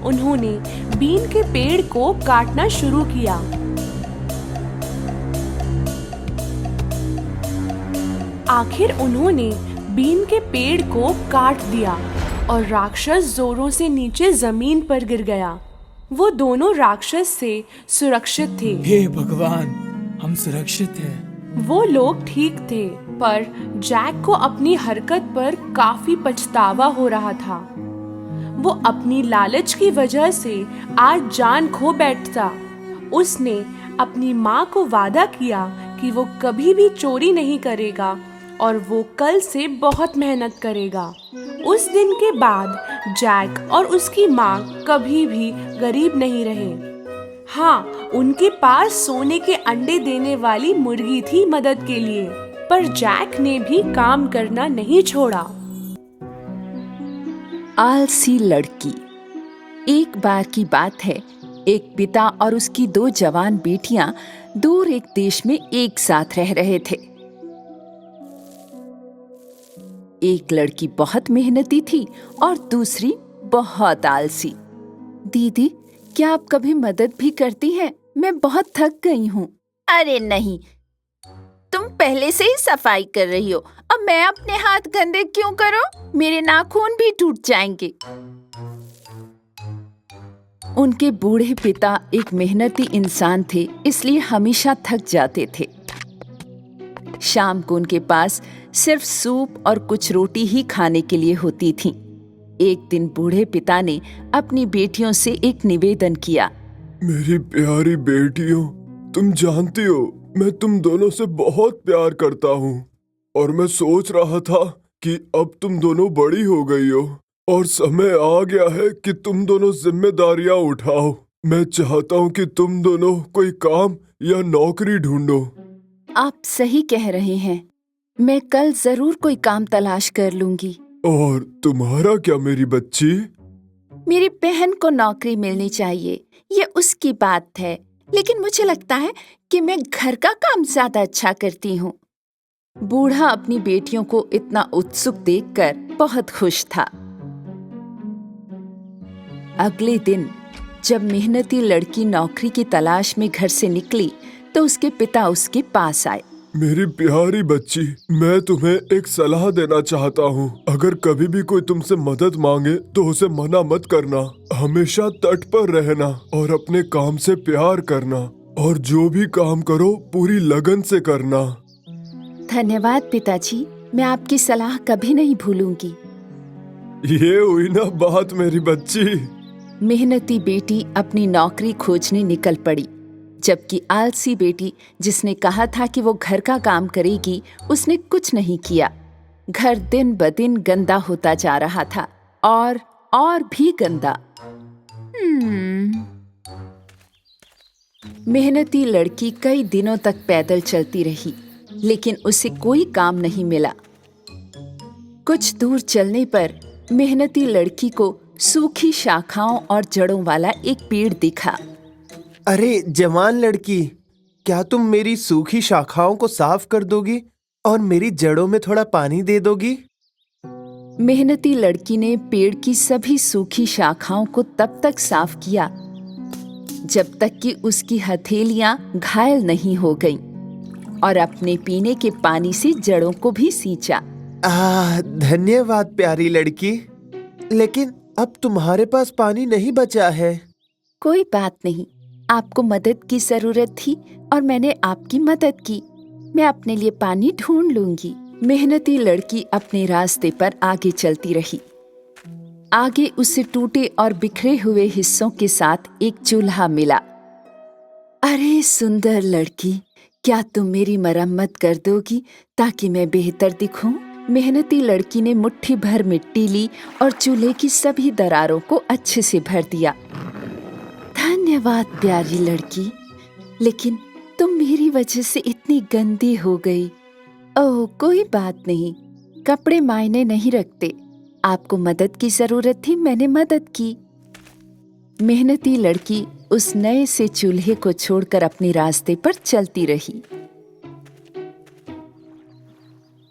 उन्होंने बीन के पेड़ को काटना शुरू किया। आखिर उन्होंने बीन के पेड़ को काट दिया और राक्षस जोरों से नीचे जमीन पर गिर गया। वो दोनों राक्षस से सुरक्षित थे। हे भगवान, हम सुरक्षित हैं। वो लोग ठीक थे, पर जैक को अपनी हरकत पर काफी पछतावा हो रहा था। वो अपनी लालच की वजह से आज जान खो बैठता। उसने अपनी माँ को वादा किया कि वो कभी भी चोरी नहीं करेगा और वो कल से बहुत मेहनत करेगा। उस दिन के बाद जैक और उसकी माँ कभी भी गरीब नहीं रहे। हाँ, उनके पास सोने के अंडे देने वाली मुर्गी थी मदद के लिए, पर जैक ने भी काम करना नहीं छोड़ा। आलसी लड़की। एक बार की बात है, एक पिता और उसकी 2 जवान बेटियां दूर एक देश में एक साथ रह रहे थे। एक लड़की बहुत मेहनती थी और दूसरी बहुत आलसी। दीदी, क्या आप कभी मदद भी करती हैं? मैं बहुत थक गई हूँ। अरे नहीं, तुम पहले से ही सफाई कर रही हो, अब मैं अपने हाथ गंदे क्यों करूं? मेरे नाखून भी टूट जाएंगे। उनके बूढ़े पिता एक मेहनती इंसान थे, इसलिए हमेशा थक जाते थे। शाम को उनके पास सिर्फ सूप और कुछ रोटी ही खाने के लिए होती थी। एक दिन बूढ़े पिता ने अपनी बेटियों से एक निवेदन किया। मेरी प्यारी बेटियों, तुम जानती हो मैं तुम दोनों से बहुत प्यार करता हूँ और मैं सोच रहा था कि अब तुम दोनों बड़ी हो गई हो और समय आ गया है कि तुम दोनों जिम्मेदारियां उठाओ। मैं चाहता हूँ कि तुम दोनों कोई काम या नौकरी ढूंढो। आप सही कह रहे हैं, मैं कल जरूर कोई काम तलाश कर लूंगी। और तुम्हारा क्या मेरी बच्ची? मेरी बहन को नौकरी मिलनी चाहिए, ये उसकी बात है, लेकिन मुझे लगता है कि मैं घर का काम ज्यादा अच्छा करती हूँ। बूढ़ा अपनी बेटियों को इतना उत्सुक देखकर बहुत खुश था। अगले दिन जब मेहनती लड़की नौकरी की तलाश में घर से निकली तो उसके पिता उसके पास आए। मेरी प्यारी बच्ची, मैं तुम्हें एक सलाह देना चाहता हूँ। अगर कभी भी कोई तुमसे मदद मांगे तो उसे मना मत करना। हमेशा तट पर रहना और अपने काम से प्यार करना और जो भी काम करो पूरी लगन से करना। धन्यवाद पिताजी, मैं आपकी सलाह कभी नहीं भूलूंगी। ये हुई ना बात मेरी बच्ची। मेहनती बेटी अपनी नौकरी खोजने निकल पड़ी, जबकि आलसी बेटी, जिसने कहा था कि वो घर का काम करेगी, उसने कुछ नहीं किया। घर दिन ब दिन गंदा होता जा रहा था और भी गंदा। मेहनती लड़की कई दिनों तक पैदल चलती रही, लेकिन उसे कोई काम नहीं मिला। कुछ दूर चलने पर मेहनती लड़की को सूखी शाखाओं और जड़ों वाला एक पेड़ दिखा। अरे जवान लड़की, क्या तुम मेरी सूखी शाखाओं को साफ कर दोगी और मेरी जड़ों में थोड़ा पानी दे दोगी? मेहनती लड़की ने पेड़ की सभी सूखी शाखाओं को तब तक साफ किया जब तक कि उसकी हथेलियां घायल नहीं हो गईं और अपने पीने के पानी से जड़ों को भी सींचा। धन्यवाद प्यारी लड़की, लेकिन अब तुम्हारे पास पानी नहीं बचा है। कोई बात नहीं, आपको मदद की जरूरत थी और मैंने आपकी मदद की। मैं अपने लिए पानी ढूंढ लूंगी। मेहनती लड़की अपने रास्ते पर आगे चलती रही। आगे उसे टूटे और बिखरे हुए हिस्सों के साथ एक चूल्हा मिला। अरे सुंदर लड़की, क्या तुम मेरी मरम्मत कर दोगी ताकि मैं बेहतर दिखूं? मेहनती लड़की ने मुट्ठी भर मिट्टी ली और चूल्हे की सभी दरारों को अच्छे से भर दिया। धन्यवाद प्यारी लड़की, लेकिन तुम मेरी वजह से इतनी गंदी हो गई। ओह कोई बात नहीं, कपड़े मायने नहीं रखते। आपको मदद की जरूरत थी, मैंने मदद की। मेहनती लड़की उस नए से चूल्हे को छोड़कर अपने रास्ते पर चलती रही।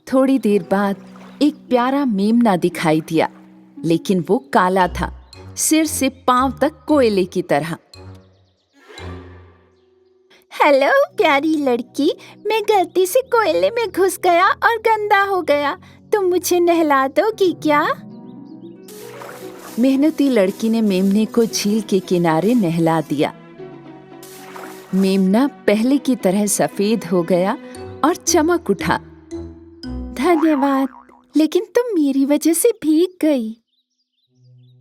थोड़ी देर बाद एक प्यारा मेमना दिखाई दिया, लेकिन वो काला था, सिर से पांव तक कोयले की तरह। हेलो प्यारी लड़की, मैं गलती से कोयले में घुस गया और गंदा हो गया। तुम मुझे नहला दोगी क्या? मेहनती लड़की ने मेमने को झील के किनारे नहला दिया। मेमना पहले की तरह सफेद हो गया और चमक उठा। धन्यवाद, लेकिन तुम मेरी वजह से भीग गई।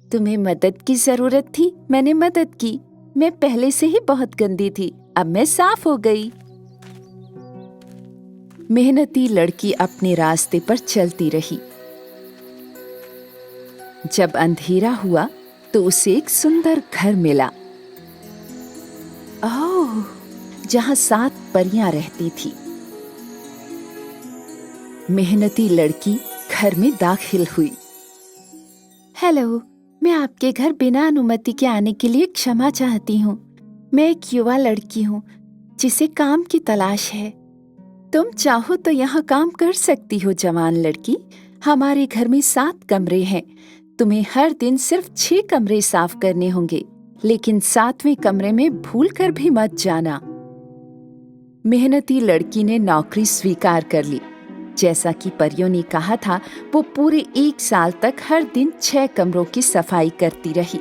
तुम्हें मदद की जरूरत थी, मैंने मदद की। मैं पहले से ही बहुत गंदी थी, अब मैं साफ हो गई। मेहनती लड़की अपने रास्ते पर चलती रही। जब अंधेरा हुआ तो उसे एक सुंदर घर मिला। ओह, जहां 7 परियां रहती थी। मेहनती लड़की घर में दाखिल हुई। हेलो, मैं आपके घर बिना अनुमति के आने के लिए क्षमा चाहती हूँ। मैं एक युवा लड़की हूँ जिसे काम की तलाश है। तुम चाहो तो यहाँ काम कर सकती हो जवान लड़की। हमारे घर में 7 कमरे हैं। तुम्हें हर दिन सिर्फ 6 कमरे साफ करने होंगे, लेकिन 7वें कमरे में भूलकर भी मत जाना। मेहनती लड़की ने नौकरी स्वीकार कर ली। जैसा कि परियों ने कहा था, वो पूरे 1 साल तक हर दिन 6 कमरों की सफाई करती रही।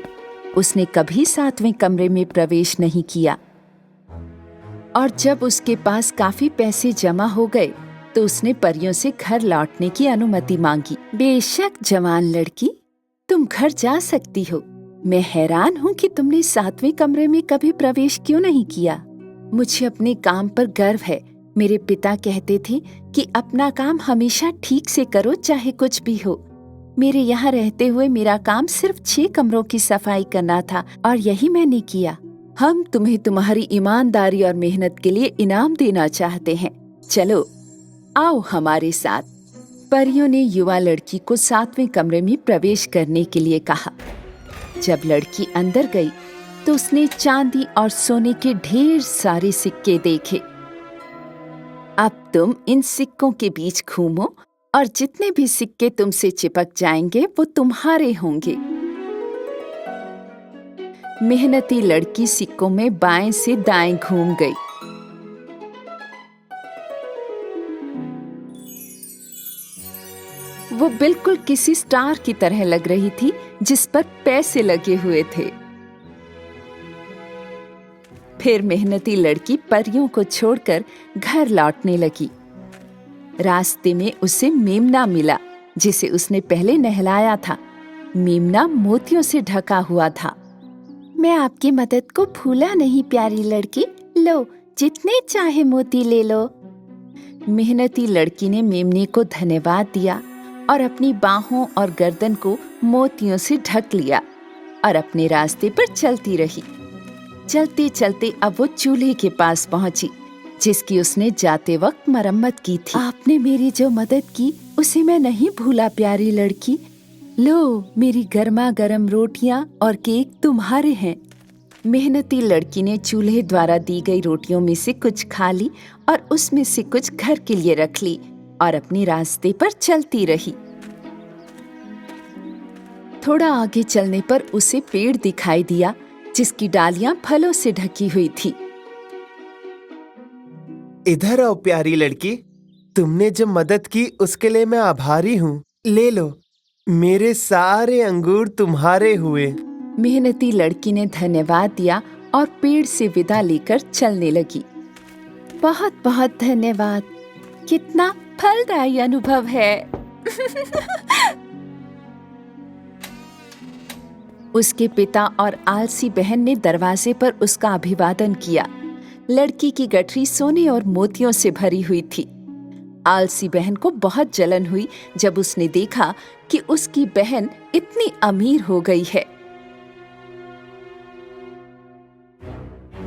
उसने कभी 7वें कमरे में प्रवेश नहीं किया। और जब उसके पास काफी पैसे जमा हो गए तो उसने परियों से घर लौटने की अनुमति मांगी। बेशक जवान लड़की, तुम घर जा सकती हो। मैं हैरान हूँ कि तुमने 7वें कमरे में कभी प्रवेश क्यों नहीं किया। मुझे अपने काम पर गर्व है। मेरे पिता कहते थे कि अपना काम हमेशा ठीक से करो, चाहे कुछ भी हो। मेरे यहाँ रहते हुए मेरा काम सिर्फ 6 कमरों की सफाई करना था और यही मैंने किया। हम तुम्हें तुम्हारी ईमानदारी और मेहनत के लिए इनाम देना चाहते हैं। चलो आओ हमारे साथ। परियों ने युवा लड़की को 7वें कमरे में प्रवेश करने के लिए कहा। जब लड़की अंदर गई तो उसने चांदी और सोने के ढेर सारे सिक्के देखे। अब तुम इन सिक्कों के बीच घूमो और जितने भी सिक्के तुमसे चिपक जाएंगे वो तुम्हारे होंगे। मेहनती लड़की सिक्कों में बाएं से दाएं घूम गई। वो बिल्कुल किसी स्टार की तरह लग रही थी जिस पर पैसे लगे हुए थे। फिर मेहनती लड़की परियों को छोड़कर घर लौटने लगी। रास्ते में उसे मेमना मिला, जिसे उसने पहले नहलाया था। मेमना मोतियों से ढका हुआ था। मैं आपकी मदद को भूला नहीं प्यारी लड़की। लो, जितने चाहे मोती ले लो। मेहनती लड़की ने मेमने को धन्यवाद दिया और अपनी बाहों और गर्दन को मोतियों से ढक लिया और अपने रास्ते पर चलती रही। चलते चलते अब वो चूल्हे के पास पहुंची, जिसकी उसने जाते वक्त मरम्मत की थी। आपने मेरी जो मदद की उसे मैं नहीं भूला प्यारी लड़की। लो, मेरी गर्मा गर्म रोटियां और केक तुम्हारे हैं। मेहनती लड़की ने चूल्हे द्वारा दी गई रोटियों में से कुछ खा ली और उसमें से कुछ घर के लिए रख ली और अपने रास्ते पर चलती रही। थोड़ा आगे चलने पर उसे पेड़ दिखाई दिया जिसकी डालियां फलों से ढकी हुई थी। इधर आओ प्यारी लड़की, तुमने जो मदद की उसके लिए मैं आभारी हूँ। ले लो, मेरे सारे अंगूर तुम्हारे हुए। मेहनती लड़की ने धन्यवाद दिया और पेड़ से विदा लेकर चलने लगी। बहुत बहुत धन्यवाद। कितना फलदायी अनुभव है। उसके पिता और आलसी बहन ने दरवाजे पर उसका अभिवादन किया। लड़की की गठरी सोने और मोतियों से भरी हुई थी। आलसी बहन को बहुत जलन हुई जब उसने देखा कि उसकी बहन इतनी अमीर हो गई है।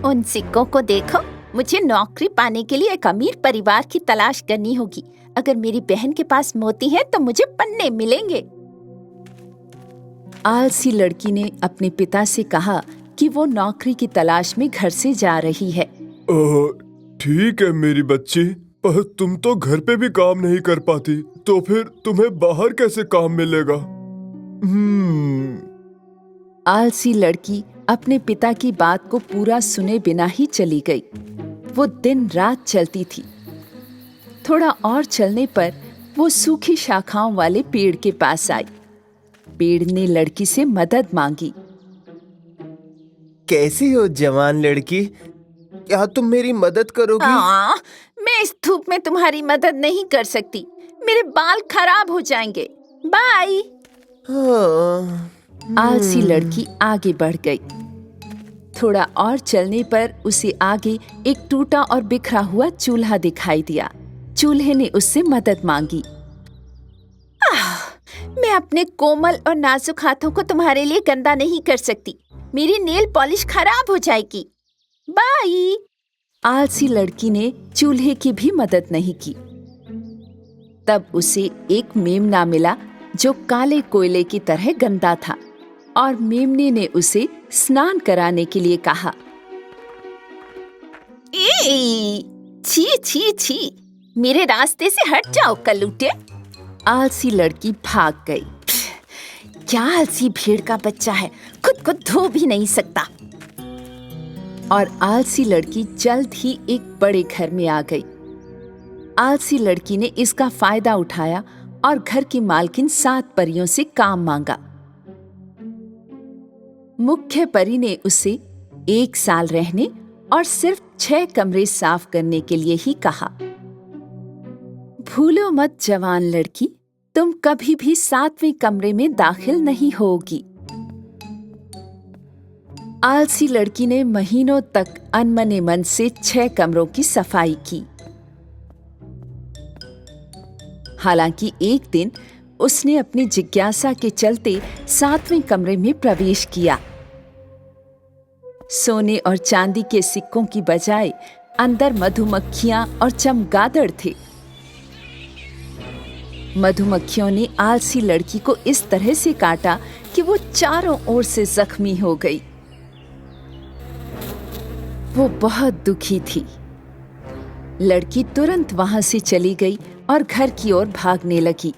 उन सिक्कों को देखो। मुझे नौकरी पाने के लिए एक अमीर परिवार की तलाश करनी होगी। अगर मेरी बहन के पास मोती है तो मुझे पन्ने मिलेंगे। आलसी लड़की ने अपने पिता से कहा कि वो नौकरी की तलाश में घर से जा रही है। ठीक है मेरी बच्ची, पर तुम तो घर पे भी काम नहीं कर पाती, तो फिर तुम्हें बाहर कैसे काम मिलेगा? आलसी लड़की अपने पिता की बात को पूरा सुने बिना ही चली गई। वो दिन रात चलती थी। थोड़ा और चलने पर वो सूखी शाखाओं वाले पेड़ के पास आई। पेड़ ने लड़की से मदद मांगी। कैसी हो जवान लड़की? क्या तुम मेरी मदद करोगी? मैं इस धूप में तुम्हारी मदद नहीं कर सकती। मेरे बाल खराब हो जाएंगे। बाय। आलसी लड़की आगे बढ़ गई। थोड़ा और चलने पर उसे आगे एक टूटा और बिखरा हुआ चूल्हा दिखाई दिया। चूल्हे ने उससे मदद मांगी। मैं अपने कोमल और नाजुक हाथों को तुम्हारे लिए गंदा नहीं कर सकती। मेरी नेल पॉलिश खराब हो जाएगी। बाय। आलसी लड़की ने चूल्हे की भी मदद नहीं की। तब उसे एक मेमना मिला जो काले कोयले की तरह गंदा था, और मेमने ने उसे स्नान कराने के लिए कहा। छी छी छी, मेरे रास्ते से हट जाओ कल्लूटे। आलसी लड़की भाग गई। क्या आलसी भेड़ का बच्चा है, खुद को धो भी नहीं सकता। और आलसी लड़की जल्द ही एक बड़े घर में आ गई। आलसी लड़की ने इसका फायदा उठाया और घर की मालकिन 7 परियों से काम मांगा। मुख्य परी ने उसे 1 साल रहने और सिर्फ 6 कमरे साफ करने के लिए ही कहा। भूलो मत जवान लड़की, तुम कभी भी 7वें कमरे में दाखिल नहीं होगी। आलसी लड़की ने महीनों तक अनमने मन से 6 कमरों की सफाई की। हालांकि एक दिन उसने अपनी जिज्ञासा के चलते 7वें कमरे में प्रवेश किया। सोने और चांदी के सिक्कों की बजाय अंदर मधुमक्खियां और चमगादड़ थे। मधुमक्खियों ने आलसी लड़की को इस तरह से काटा कि वो चारों ओर से जख्मी हो गई। वो बहुत दुखी थी। लड़की तुरंत वहां से चली गई और घर की ओर भागने लगी।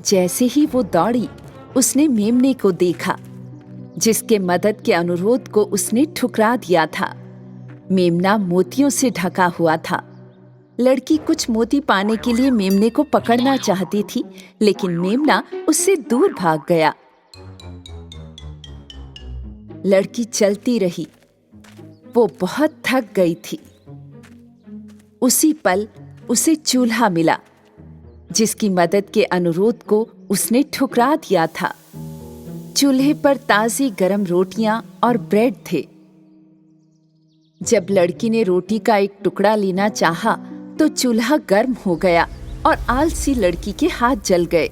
जैसे ही वो दौड़ी, उसने मेमने को देखा, जिसके मदद के अनुरोध को उसने ठुकरा दिया था। मेमना मोतियों से ढका हुआ था। लड़की कुछ मोती पाने के लिए मेमने को पकड़ना चाहती थी, लेकिन मेमना उससे दूर भाग गया। लड़की चलती रही। वो बहुत थक गई थी। उसी पल उसे चूल्हा मिला, जिसकी मदद के अनुरोध को उसने ठुकरा दिया था। चूल्हे पर ताजी गरम रोटियां और ब्रेड थे। जब लड़की ने रोटी का एक टुकड़ा लेना चाहा, तो चूल्हा गर्म हो गया और आलसी लड़की के हाथ जल गए।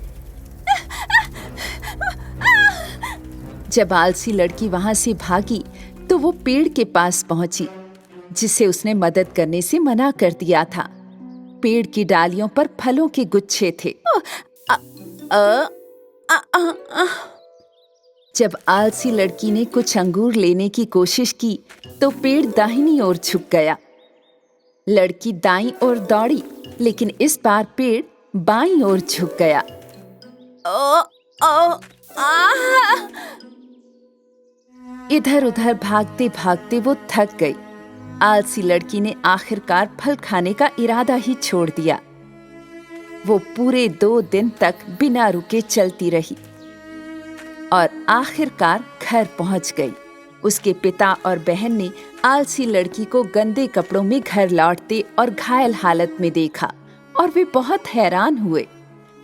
जब आलसी लड़की वहां से भागी, तो वो पेड़ के पास पहुंची, जिसे उसने मदद करने से मना कर दिया था। पेड़ की डालियों पर फलों के गुच्छे थे। जब आलसी लड़की ने कुछ अंगूर लेने की कोशिश की, तो पेड़ दाहिनी ओर झुक गया। लड़की दाईं ओर दौड़ी, लेकिन इस बार पेड़ बाईं ओर झुक गया। इधर उधर भागते भागते वो थक गई। आलसी लड़की ने आखिरकार फल खाने का इरादा ही छोड़ दिया। वो पूरे 2 दिन तक बिना रुके चलती रही और आखिरकार घर पहुंच गई। उसके पिता और बहन ने आलसी लड़की को गंदे कपड़ों में घर लौटते और घायल हालत में देखा, और वे बहुत हैरान हुए।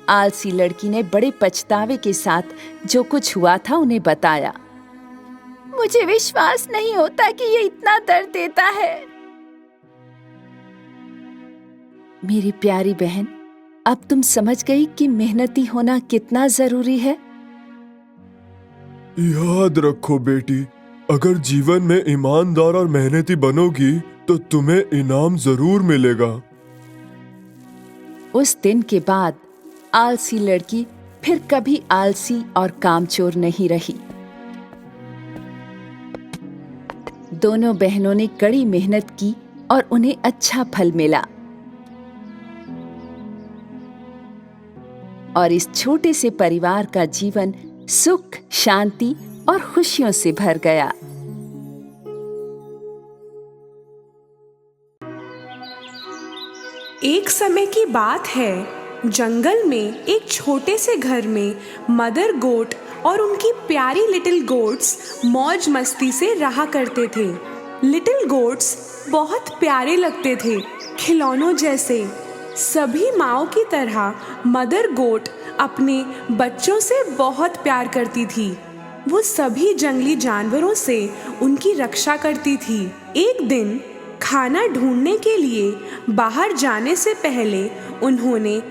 आलसी लड़की ने बड़े पछतावे के साथ जो कुछ हुआ था उन्हें बताया। मुझे विश्वास नहीं होता कि ये इतना दर्द देता है। मेरी प्यारी बहन, अब तुम समझ गई कि मेहनती होना कितना जरूरी है। याद रखो बेटी, अगर जीवन में ईमानदार और मेहनती बनोगी तो तुम्हें इनाम जरूर मिलेगा। उस दिन के बाद आलसी लड़की फिर कभी आलसी और कामचोर नहीं रही। दोनों बहनों ने कड़ी मेहनत की और उन्हें अच्छा फल मिला, और इस छोटे से परिवार का जीवन सुख, शांति और खुशियों से भर गया। एक समय की बात है, जंगल में एक छोटे से घर में मदर गोट और उनकी प्यारी लिटिल गोट्स मौज मस्ती से रहा करते थे। लिटिल गोट्स बहुत प्यारे लगते थे, खिलौनों जैसे। सभी माँओं की तरह मदर गोट अपने बच्चों से बहुत प्यार करती थी। वो सभी जंगली जानवरों से उनकी रक्षा करती थी। एक दिन खाना ढूंढने के लिए बाहर जाने से पहले उन्होंने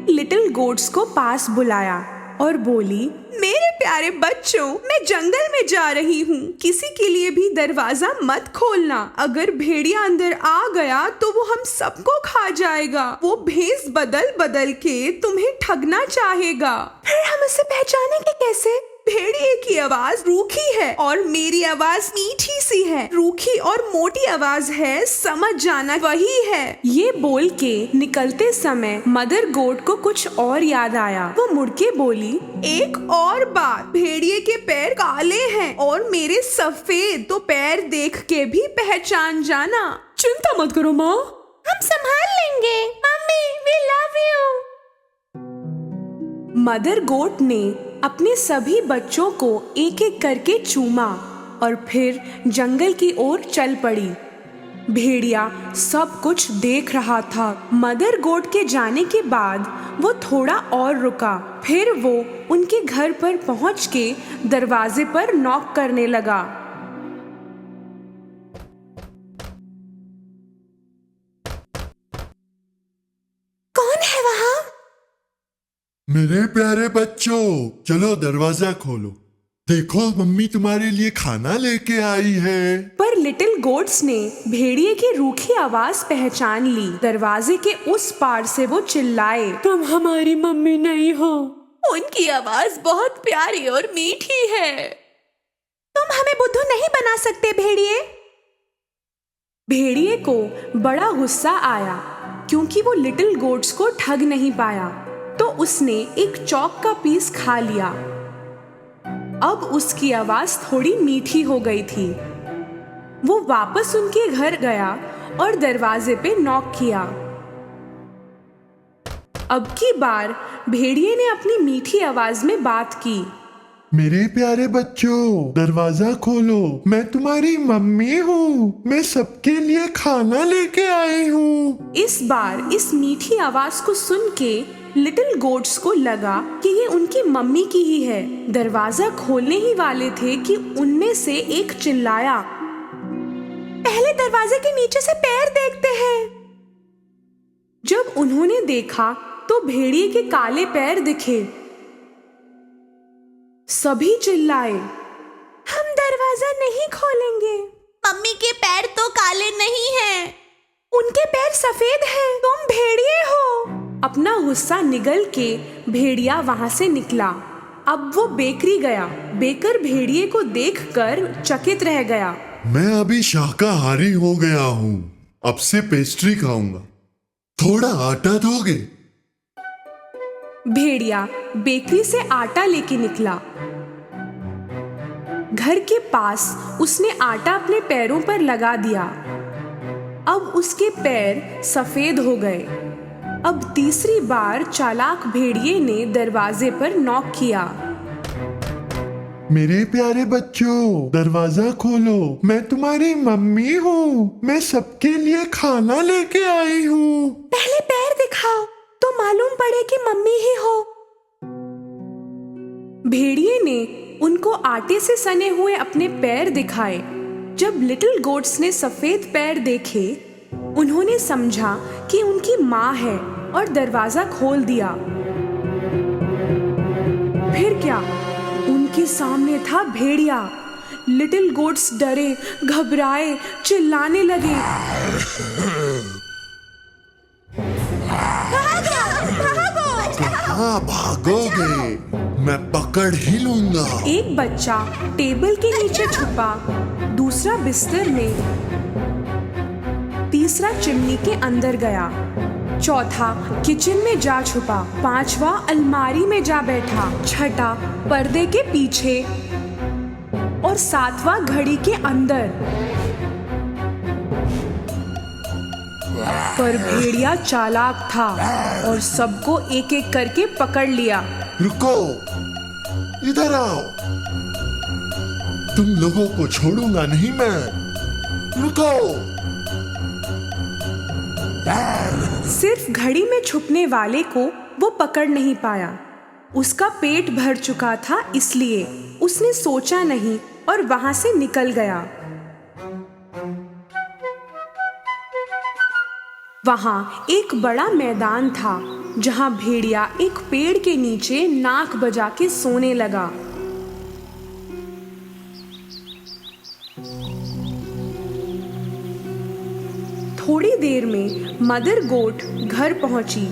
लिटिल गोट्स को पास बुलाया और बोली, मेरे प्यारे बच्चों, मैं जंगल में जा रही हूँ। किसी के लिए भी दरवाजा मत खोलना। अगर भेड़िया अंदर आ गया तो वो हम सबको खा जाएगा। वो भेष बदल बदल के तुम्हें ठगना चाहेगा। फिर हम उसे पहचानेंगे कैसे? भेड़िए की आवाज रूखी है और मेरी आवाज मीठी सी है। रूखी और मोटी आवाज है, समझ जाना वही है। ये बोल के निकलते समय मदर गोट को कुछ और याद आया। वो मुड़ के बोली, एक और बात, भेड़िए के पैर काले हैं और मेरे सफेद, तो पैर देख के भी पहचान जाना। चिंता मत करो माँ, हम संभाल लेंगे। Mummy, we love you. Mother goat ने अपने सभी बच्चों को एक एक करके चूमा और फिर जंगल की ओर चल पड़ी। भेड़िया सब कुछ देख रहा था। मदर गोट के जाने के बाद वो थोड़ा और रुका। फिर वो उनके घर पर पहुंच के दरवाजे पर नॉक करने लगा। कौन है वहाँ? मेरे प्यारे बच्चों, चलो दरवाजा खोलो। देखो, मम्मी तुम्हारे लिए खाना लेके आई है। पर लिटिल गोट्स ने भेड़िए की रूखी आवाज पहचान ली। दरवाजे के उस पार से वो चिल्लाए, तुम हमारी मम्मी नहीं हो। उनकी आवाज बहुत प्यारी और मीठी है। तुम हमें बुद्धू नहीं बना सकते भेड़िए। भेड़िए को बड़ा गुस्सा आया क्योंकि वो लिटिल गोट्स को ठग नहीं पाया, तो उसने एक चौक का पीस खा लिया। अब उसकी आवाज थोड़ी मीठी हो गई थी। वो वापस उनके घर गया और दरवाजे पे नॉक किया। अब की बार भेड़िए ने अपनी मीठी आवाज में बात की, मेरे प्यारे बच्चों, दरवाजा खोलो। मैं तुम्हारी मम्मी हूँ। मैं सबके लिए खाना लेके आई हूँ। इस बार इस मीठी आवाज को सुन के लिटिल गोट्स को लगा कि ये उनकी मम्मी की ही है। दरवाजा खोलने ही वाले थे कि उनमें से एक चिल्लाया, पहले दरवाजे के नीचे से पैर देखते हैं। जब उन्होंने देखा तो भेड़िए के काले पैर दिखे। सभी चिल्लाए, हम दरवाजा नहीं खोलेंगे। मम्मी के पैर तो काले नहीं हैं। उनके पैर सफेद हैं। तुम भेड़िए हो। अपना गुस्सा निगल के भेड़िया वहां से निकला। अब वो बेकरी गया। बेकर भेड़िए को देखकर चकित रह गया। मैं अभी शाकाहारी हो गया हूँ। अब से पेस्ट्री खाऊंगा। थोड़ा आटा दोगे? भेड़िया बेकरी से आटा लेके निकला। घर के पास उसने आटा अपने पैरों पर लगा दिया। अब उसके पैर सफेद हो गए। अब तीसरी बार चालाक भेड़िए ने दरवाजे पर नॉक किया। मेरे प्यारे बच्चों, दरवाजा खोलो। मैं तुम्हारी मम्मी हूँ। मैं सबके लिए खाना लेके आई हूँ। पहले पैर दिखाओ तो मालूम पड़े कि मम्मी ही हो। भेड़िए ने उनको आटे से सने हुए अपने पैर दिखाए। जब लिटिल गोट्स ने सफेद पैर देखे, उन्होंने समझा कि उनकी माँ है और दरवाजा खोल दिया। फिर क्या, उनके सामने था भेड़िया। लिटिल गोट्स डरे, घबराए, चिल्लाने लगे, कहाँ भागोगे? मैं पकड़ ही लूंगा। एक बच्चा टेबल के नीचे छुपा, दूसरा बिस्तर में, तीसरा चिमनी के अंदर गया, चौथा किचन में जा छुपा, पांचवा अलमारी में जा बैठा, छठा पर्दे के पीछे और सातवां घड़ी के अंदर। पर भेड़िया चालाक था और सबको एक एक करके पकड़ लिया। रुको, इधर आओ। तुम लोगों को छोड़ूंगा नहीं मैं। रुको। सिर्फ घड़ी में छुपने वाले को वो पकड़ नहीं पाया। उसका पेट भर चुका था, इसलिए उसने सोचा नहीं और वहां से निकल गया। वहां एक बड़ा मैदान था जहां भेड़िया एक पेड़ के नीचे नाक बजा के सोने लगा। थोड़ी देर में मदर गोट घर पहुंची।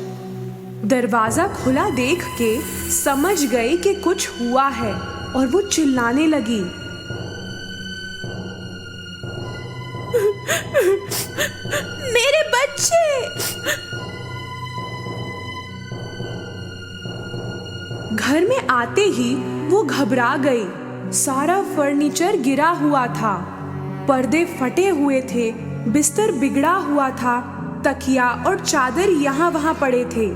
दरवाजा खुला देख के समझ गई कि कुछ हुआ है और वो चिल्लाने लगी, मेरे बच्चे! घर में आते ही वो घबरा गई। सारा फर्नीचर गिरा हुआ था, पर्दे फटे हुए थे, बिस्तर बिगड़ा हुआ था, तकिया और चादर यहाँ वहाँ पड़े थे।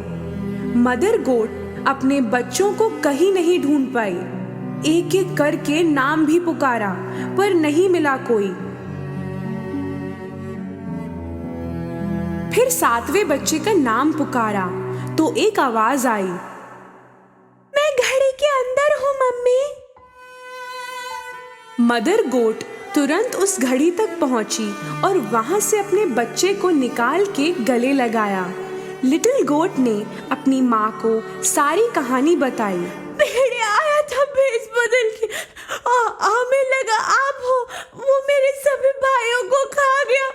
मदर गोट अपने बच्चों को कहीं नहीं ढूंढ पाई। एक एक करके नाम भी पुकारा पर नहीं मिला कोई। फिर 7वें बच्चे का नाम पुकारा तो एक आवाज आई, मैं घड़ी के अंदर हूँ मम्मी। मदर गोट तुरंत उस घड़ी तक पहुंची और वहां से अपने बच्चे को निकाल के गले लगाया। लिटिल गोट ने अपनी माँ को सारी कहानी बताई। भेड़िया आया था भेष बदल के, हमें लगा आप हो, वो मेरे सभी भाइयों को खा गया।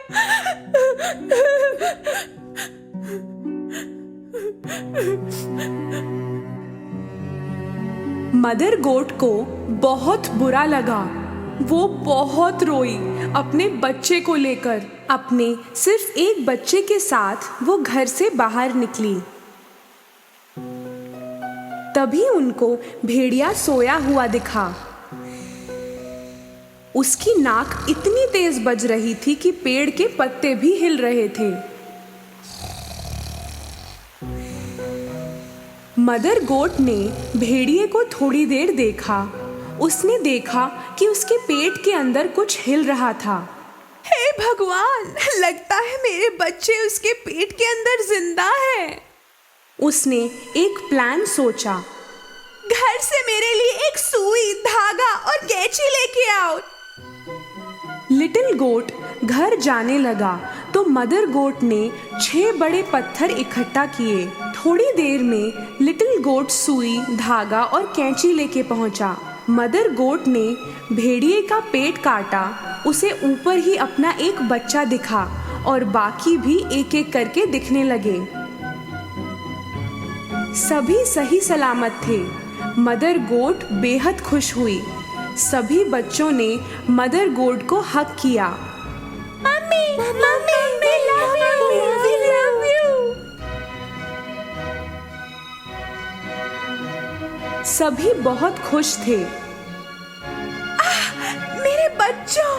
मदर गोट को बहुत बुरा लगा। वो बहुत रोई अपने बच्चे को लेकर। अपने सिर्फ एक बच्चे के साथ वो घर से बाहर निकली। तभी उनको भेड़िया सोया हुआ दिखा। उसकी नाक इतनी तेज बज रही थी कि पेड़ के पत्ते भी हिल रहे थे। मदर गोट ने भेड़िए को थोड़ी देर देखा। उसने देखा कि उसके पेट के अंदर कुछ हिल रहा था। हे भगवान, लगता है मेरे बच्चे उसके पेट के अंदर जिंदा है। उसने एक प्लान सोचा। घर से मेरे लिए एक सुई, धागा और कैंची लेके आओ। लिटिल गोट घर जाने लगा तो मदर गोट ने 6 बड़े पत्थर इकट्ठा किए। थोड़ी देर में लिटिल गोट सुई, धागा और कैंची लेके पहुंचा। मदर गोट ने भेड़िए का पेट काटा। उसे ऊपर ही अपना एक बच्चा दिखा और बाकी भी एक एक करके दिखने लगे। सभी सही सलामत थे। मदर गोट बेहद खुश हुई। सभी बच्चों ने मदर गोट को हग किया। Mummy, mummy, we love you, we love you। सभी बहुत खुश थे। मेरे बच्चों,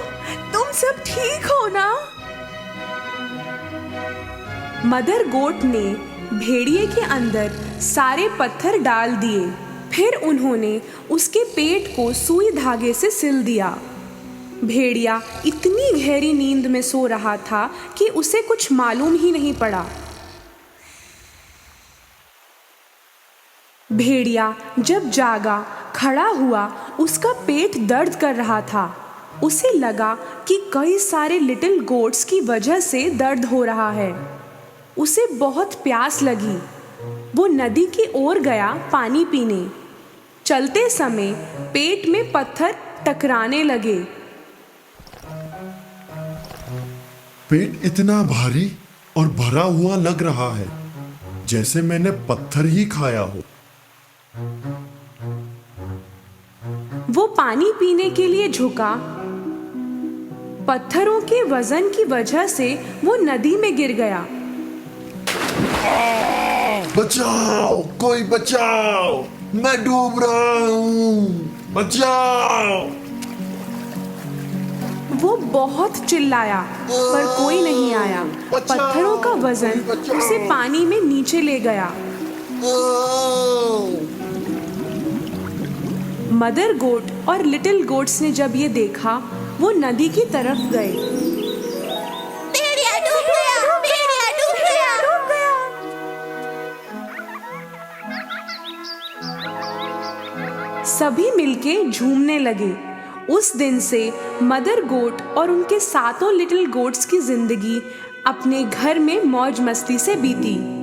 तुम सब ठीक हो ना? मदर गोट ने भेड़िए के अंदर सारे पत्थर डाल दिए। फिर उन्होंने उसके पेट को सुई धागे से सिल दिया। भेड़िया इतनी गहरी नींद में सो रहा था कि उसे कुछ मालूम ही नहीं पड़ा। भेड़िया जब जागा, खड़ा हुआ, उसका पेट दर्द कर रहा था। उसे लगा कि कई सारे लिटिल गोट्स की वजह से दर्द हो रहा है। उसे बहुत प्यास लगी। वो नदी की ओर गया पानी पीने। चलते समय पेट में पत्थर टकराने लगे। पेट इतना भारी और भरा हुआ लग रहा है, जैसे मैंने पत्थर ही खाया हो। वो पानी पीने के लिए झुका। पत्थरों के वजन की वजह से वो नदी में गिर गया। बचाओ, कोई बचाओ, मैं डूब रहा हूँ, बचाओ। वो बहुत चिल्लाया पर कोई नहीं आया। पत्थरों का वजन उसे पानी में नीचे ले गया। मदर गोट और लिटिल गोट्स ने जब ये देखा, वो नदी की तरफ गए। भेड़िया डूब गया, भेड़िया डूब गया, डूब गया। सभी मिलके झूमने लगे। उस दिन से मदर गोट और उनके 7 लिटिल गोट्स की जिंदगी अपने घर में मौज मस्ती से बीती।